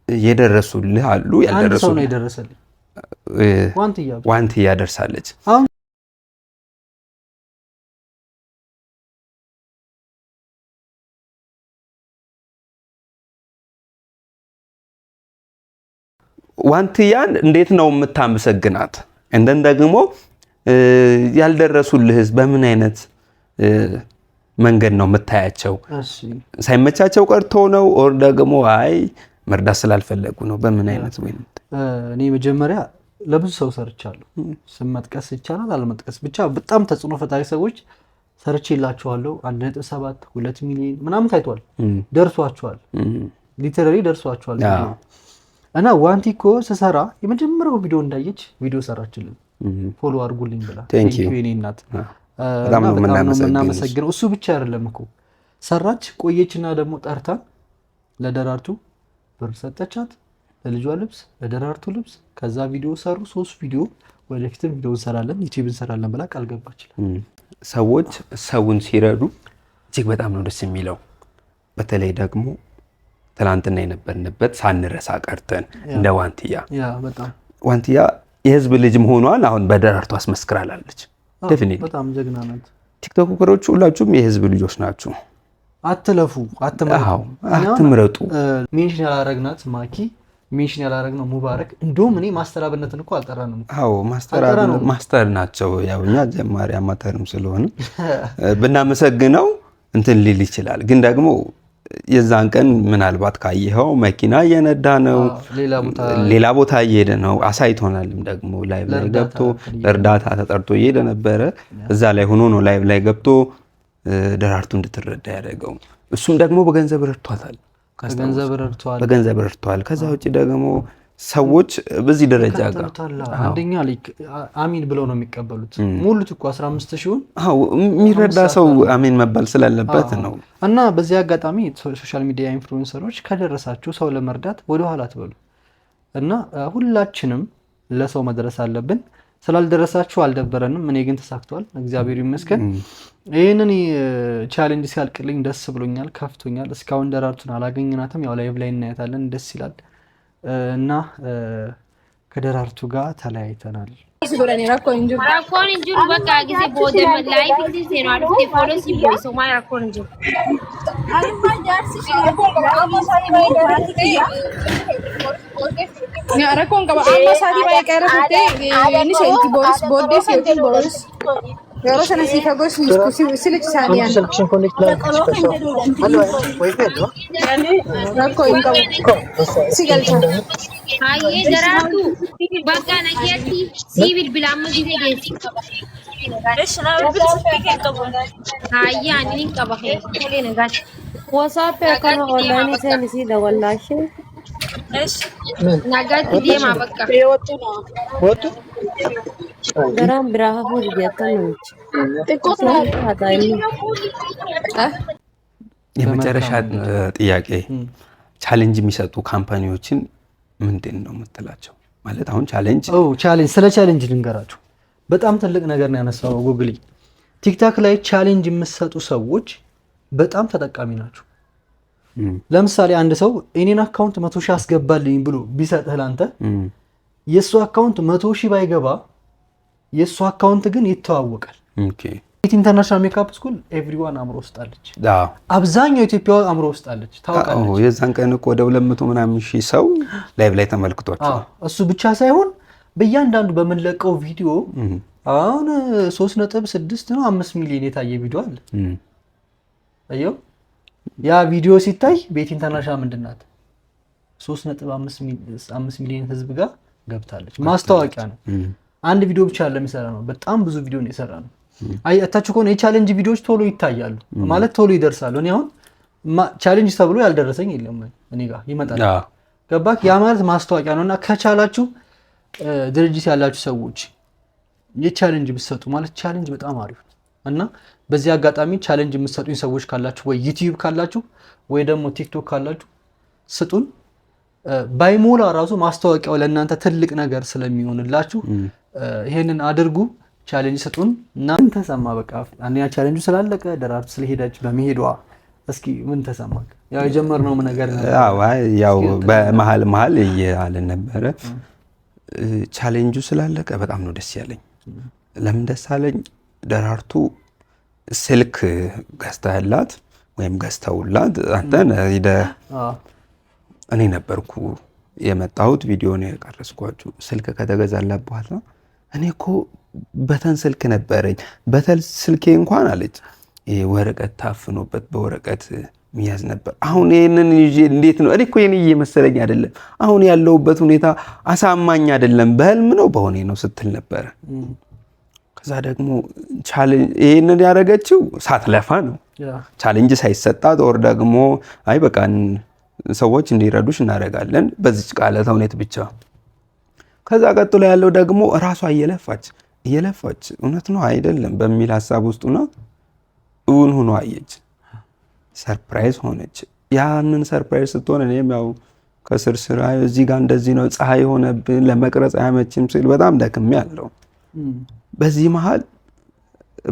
የደረሱልህ አሉ። ያልደረሱ ነው የደረሰልኝ ዋንትያ ደርሳለች። ዋንትያን እንዴት ነው የምታመሰግናት? እንደን ደግሞ ያልደረሱልህስ በምን አይነት መንገድ ነው የምታያቸው? ሳይመቻቸው ቀርቶ ነው ኦር ደግሞ አይ መርዳት ስላልፈለጉ ነው? በምን አይነት ወይ? እኔ መጀመሪያ ለብዙ ሰው ሰርቻለሁ። ስም መጥቀስ ይቻላል አለመጥቀስ፣ ብቻ በጣም ተጽዕኖ ፈጣሪ ሰዎች ሰርቼላቸዋለሁ። 1.7 2 ሚሊዮን ምናምን ታይቷል፣ ደርሷቸዋል፣ ሊተራሊ ደርሷቸዋል። እና ዋንቲ እኮ ስሰራ የመጀመሪያው ቪዲዮ እንዳየች ቪዲዮ ሰራችልን፣ ፎሎ አድርጉልኝ ብላ። ቴንክ ዩ የኔ እናት፣ በጣም ነው የምናመሰግነው። እሱ ብቻ አይደለም እኮ ሰራች፣ ቆየችና ደግሞ ጠርታን ለደራርቱ ብር ሰጠቻት፣ ለልጇ ልብስ፣ ለደራርቱ ልብስ። ከዛ ቪዲዮ ሰሩ፣ 3 ቪዲዮ። ወደፊትም ቪዲዮ እንሰራለን፣ ዩቲዩብ እንሰራለን ብላ ቃል ገባችልን። ሰዎች ሰውን ሲረዱ እጅግ በጣም ነው ደስ የሚለው። በተለይ ደግሞ ትላንትና የነበርንበት ሳንረሳ ቀርተን እንደ ዋንትያ ዋንትያ የህዝብ ልጅ መሆኗን አሁን በደራርቱ አስመስክራላለች። ዴፊኒትሊ በጣም ጀግና ናት። ቲክቶከሮች ሁላችሁም የህዝብ ልጆች ናችሁ። አትለፉ፣ አትምረጡ። ሜንሽን ያላረግናት ማኪ፣ ሜንሽን ያላረግነው ሙባረክ፣ እንደውም እኔ ማስተራብነትን እኮ አልጠራንም። አዎ ማስተር ናቸው። ያው እኛ ጀማሪ አማተርም ስለሆነ ብናመሰግነው እንትን ሊል ይችላል። ግን ደግሞ የዛን ቀን ምናልባት ካየኸው መኪና እየነዳ ነው፣ ሌላ ቦታ እየሄደ ነው። አሳይቶናልም ደግሞ ላይቭ ላይ ገብቶ እርዳታ ተጠርቶ እየሄደ ነበረ። እዛ ላይ ሆኖ ነው ላይቭ ላይ ገብቶ ደራርቱ እንድትረዳ ያደረገው። እሱም ደግሞ በገንዘብ ረድቷታል፣ በገንዘብ ረድቷል። ከዛ ውጭ ደግሞ ሰዎች በዚህ ደረጃ ጋር አንደኛ አሚን ብለው ነው የሚቀበሉት። ሙሉት እኮ 15,000 የሚረዳ ሰው አሚን መባል ስላለበት ነው። እና በዚህ አጋጣሚ ሶሻል ሚዲያ ኢንፍሉዌንሰሮች ከደረሳችሁ ሰው ለመርዳት ወደኋላ አትበሉ። እና ሁላችንም ለሰው መድረስ አለብን። ስላልደረሳችሁ አልደበረንም። እኔ ግን ተሳክቷል፣ እግዚአብሔር ይመስገን። ይህንን ቻሌንጅ ሲያልቅልኝ ደስ ብሎኛል፣ ከፍቶኛል። እስካሁን ደራርቱን አላገኘናትም። ያው ላይቭ ላይ እናያታለን፣ ደስ ይላል። እና ከደራርቱ ጋር ተለያይተናል። rakkoon hin jiru bakka gisee booda laayif gisee seenuu aduutti fooloo si bu'e somaa rakkoon hin jiru. Rakkoon qaba amma isaatii baay'ee qeera turte inni seenti booris booddee seetiin booris yeroo sana si fagoo silichi isaanii yaani rakkoo hin qabu si galcha. Hayyee daraartu bakka nageetti si bilbila amma gisee geessi. Hayyee ani hin qaba kee nagaatti. WhatsApp akkana online seenii si dawallaashee. Nagaatti deemaa bakka. ወጡ Garaan biraa hafuu didiyaatan namichi. የመጨረሻ ጥያቄ ቻሌንጅ የሚሰጡ ካምፓኒዎችን ምንድን ነው የምትላቸው? ማለት አሁን ቻሌንጅ ስለ ቻሌንጅ ልንገራችሁ። በጣም ትልቅ ነገር ነው ያነሳው ጉግሊ። ቲክታክ ላይ ቻሌንጅ የምትሰጡ ሰዎች በጣም ተጠቃሚ ናቸው። ለምሳሌ አንድ ሰው እኔን አካውንት 100,000 አስገባልኝ ብሎ ቢሰጥህ ላንተ የሱ አካውንት 100,000 ባይገባ የሱ አካውንት ግን ይተዋወቃል። ኦኬ ኢንተርናሽናል ሜካፕ ስኩል ኤቭሪዋን አምሮ ውስጥ አለች። አብዛኛው ኢትዮጵያ አምሮ ውስጥ አለች፣ ታውቃለች። የዛን ቀን እኮ ወደ 200 ምናምን ሺህ ሰው ላይቭ ላይ ተመልክቷቸው። እሱ ብቻ ሳይሆን በእያንዳንዱ በመለቀው ቪዲዮ አሁን 3.6 ነው 5 ሚሊዮን የታየ ቪዲዮ አለ። አየው ያ ቪዲዮ ሲታይ ቤት ኢንተርናሽናል ምንድናት 3.5 ሚሊዮን ህዝብ ጋር ገብታለች። ማስታወቂያ ነው። አንድ ቪዲዮ ብቻ ለሚሰራ ነው። በጣም ብዙ ቪዲዮ ነው የሰራ ነው። አያታችሁ ከሆነ የቻሌንጅ ቪዲዮዎች ቶሎ ይታያሉ ማለት ቶሎ ይደርሳሉ። እኔ አሁን ቻሌንጅ ተብሎ ያልደረሰኝ የለም እኔ ጋር ይመጣል። ገባክ? ያ ማለት ማስታወቂያ ነውና ከቻላችሁ ድርጅት ያላችሁ ሰዎች የቻሌንጅ ብትሰጡ ማለት ቻሌንጅ በጣም አሪፍ ነው እና በዚህ አጋጣሚ ቻሌንጅ የምትሰጡኝ ሰዎች ካላችሁ ወይ ዩቲዩብ ካላችሁ ወይ ደግሞ ቲክቶክ ካላችሁ ስጡን። ባይሞላ ራሱ ማስታወቂያው ለእናንተ ትልቅ ነገር ስለሚሆንላችሁ ይሄንን አድርጉ። ቻሌንጅ ስጡን እና ምን ተሰማ? በቃ አንደኛ ቻሌንጁ ስላለቀ ደራርቱ ስለሄደች በመሄዷ እስኪ ምን ተሰማክ? ያው የጀመርነው ነገር ነው። ያው በመሃል እያልን ነበረ። ቻሌንጁ ስላለቀ በጣም ነው ደስ ያለኝ። ለምን ደስ አለኝ? ደራርቱ ስልክ ገዝተህላት ወይም ገዝተውላት አንተን እኔ ነበርኩ የመጣሁት ቪዲዮ ነው የቀረጽኳችሁ። ስልክ ከተገዛላት በኋላ እኔ እኮ በተን ስልክ ነበረኝ፣ በተን ስልኬ እንኳን አለች ወረቀት ታፍኖበት በወረቀት ሚያዝ ነበር። አሁን ይሄንን ይዤ እንዴት ነው? እኔ እኮ የኔ እየመሰለኝ አይደለም፣ አሁን ያለውበት ሁኔታ አሳማኝ አይደለም፣ በህልም ነው በሆኔ ነው ስትል ነበር። ከዛ ደግሞ ቻሌንጅ ይሄንን ያደረገችው ሳትለፋ ነው። ቻሌንጅ ሳይሰጣት ወር ደግሞ አይ በቃ ሰዎች እንዲረዱሽ እናደርጋለን በዚች ቃለ ተውኔት ብቻ። ከዛ ቀጥሎ ያለው ደግሞ ራሷ እየለፋች እውነት ነው አይደለም በሚል ሐሳብ ውስጥና እውን ሆኖ አየች። ሰርፕራይዝ ሆነች። ያንን ሰርፕራይዝ ስትሆን እኔም ያው ከስርስራ እዚህ ጋር እንደዚህ ነው ፀሐይ ሆነብን ለመቅረጽ አያመችም ሲል በጣም ደክሜ ያለው። በዚህ መሃል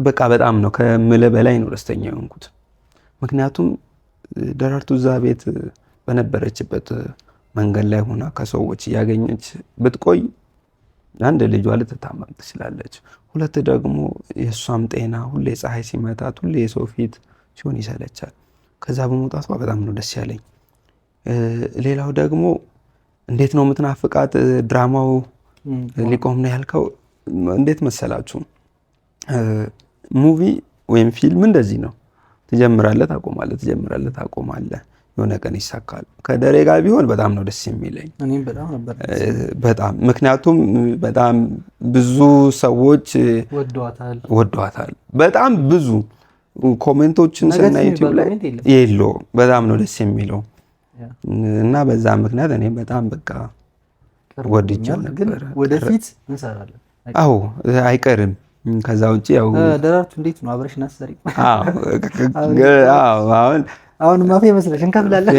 በቃ በጣም ነው ከምልህ በላይ ነው ደስተኛ የሆንኩት። ምክንያቱም ደራርቱ እዛ ቤት በነበረችበት መንገድ ላይ ሆና ከሰዎች እያገኘች ብትቆይ አንድ ልጇ ልትታመም ትችላለች፣ ሁለት ደግሞ የእሷም ጤና ሁሌ ፀሐይ ሲመታት ሁሌ የሰው ፊት ሲሆን ይሰለቻል። ከዛ በመውጣቷ በጣም ነው ደስ ያለኝ። ሌላው ደግሞ እንዴት ነው የምትናፍቃት ድራማው ሊቆም ነው ያልከው? እንዴት መሰላችሁ? ሙቪ ወይም ፊልም እንደዚህ ነው። ትጀምራለህ፣ ታቆማለህ፣ የሆነ ቀን ይሳካል። ከደሬ ጋር ቢሆን በጣም ነው ደስ የሚለኝ። እኔም በጣም ነበር በጣም ምክንያቱም በጣም ብዙ ሰዎች ወዷታል። በጣም ብዙ ኮሜንቶችን ስና ዩቲዩብ ላይ የለውም። በጣም ነው ደስ የሚለው እና በዛ ምክንያት እኔም በጣም በቃ ወድጃለሁ ነበር። ወደፊት እንሰራለን። አዎ አይቀርም። ከዛ ውጪ ያው ደራርቱ እንዴት ነው አብረሽ ናሰሪ? አዎ አሁን አሁን ማፌ መስለሽ እንከፍላለን።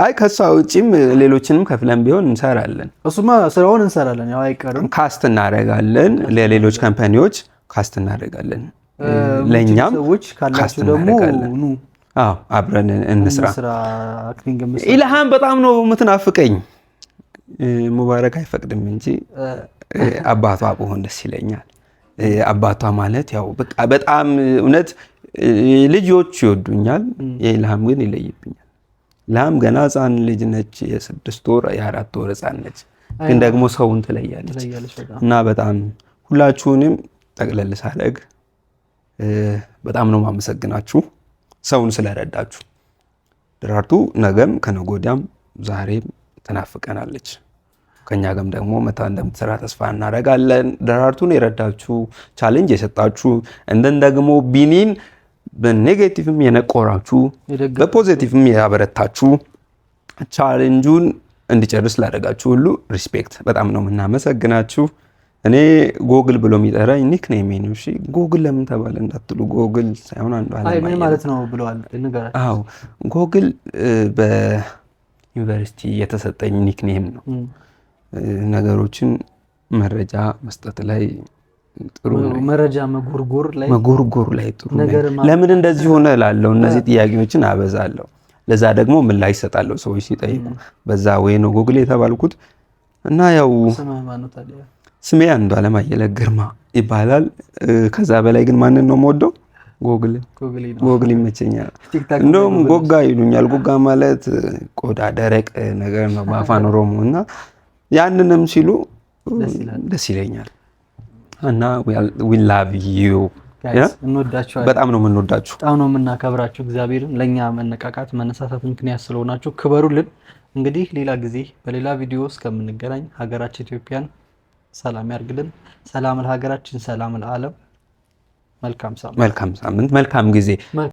አይ ከሷ ውጪም ሌሎችንም ከፍለን ቢሆን እንሰራለን። እሱማ ስራውን እንሰራለን፣ ያው አይቀርም። ካስት እናደርጋለን፣ ለሌሎች ካምፓኒዎች ካስት እናደርጋለን። ለኛም ሰዎች ካላችሁ ደግሞ ኑ አብረን እንስራ። አክቲንግ ኢልሃም በጣም ነው የምትናፍቀኝ። ሙባረክ አይፈቅድም እንጂ አባቷ ብሆን ደስ ይለኛል። አባቷ ማለት ያው በቃ በጣም እውነት ልጆች ይወዱኛል። የኢልሃም ግን ይለይብኛል። ኢልሃም ገና ህፃን ልጅ ነች፣ የ6 ወር የ4 ወር ህፃን ነች። ግን ደግሞ ሰውን ትለያለች እና በጣም ሁላችሁንም ጠቅለል ሳደርግ በጣም ነው ማመሰግናችሁ ሰውን ስለረዳችሁ። ደራርቱ ነገም ከነጎዲያም ዛሬም ትናፍቀናለች። ከኛ ጋርም ደግሞ መታ እንደምትሰራ ተስፋ እናደርጋለን። ደራርቱን የረዳችሁ ቻሌንጅ የሰጣችሁ እንደን ደግሞ ቢኒን በኔጌቲቭም የነቆራችሁ በፖዚቲቭም ያበረታችሁ ቻሌንጁን እንዲጨርስ ላደረጋችሁ ሁሉ ሪስፔክት በጣም ነው የምናመሰግናችሁ። እኔ ጎግል ብሎ የሚጠራኝ ኒክኔም ነው። እሺ ጎግል ለምን ተባለ እንዳትሉ፣ ጎግል ሳይሆን አንዱ አለ ምን ማለት ነው ብለዋል ንገራችሁ። አዎ ጎግል በዩኒቨርሲቲ የተሰጠኝ ኒክኔም ነው። ነገሮችን መረጃ መስጠት ላይ ጥሩ ነው። መረጃ መጎርጎር ላይ ጥሩ ነው። ለምን እንደዚህ ሆነ እላለሁ። እነዚህ ጥያቄዎችን አበዛለሁ። ለዛ ደግሞ ምላሽ እሰጣለሁ ሰዎች ሲጠይቁ። በዛ ወይ ነው ጎግል የተባልኩት እና ያው ስሜ አንዱዓለም አየለ ግርማ ይባላል። ከዛ በላይ ግን ማንን ነው የምወደው? ጎግል ይመቸኛል። እንደውም ጎጋ ይሉኛል። ጎጋ ማለት ቆዳ ደረቅ ነገር ነው በአፋን ኦሮሞ እና ያንንም ሲሉ ደስ ይለኛል። እና we love you እንወዳችኋለን። በጣም ነው የምንወዳችሁ፣ በጣም ነው የምናከብራችሁ። እግዚአብሔርን ለኛ መነቃቃት መነሳሳት ምክንያት ስለሆናችሁ ክበሩልን። እንግዲህ ሌላ ጊዜ በሌላ ቪዲዮ እስከምንገናኝ ሀገራችን ኢትዮጵያን ሰላም ያርግልን። ሰላም ለሀገራችን፣ ሰላም ለዓለም። መልካም ሳምንት፣ መልካም ጊዜ።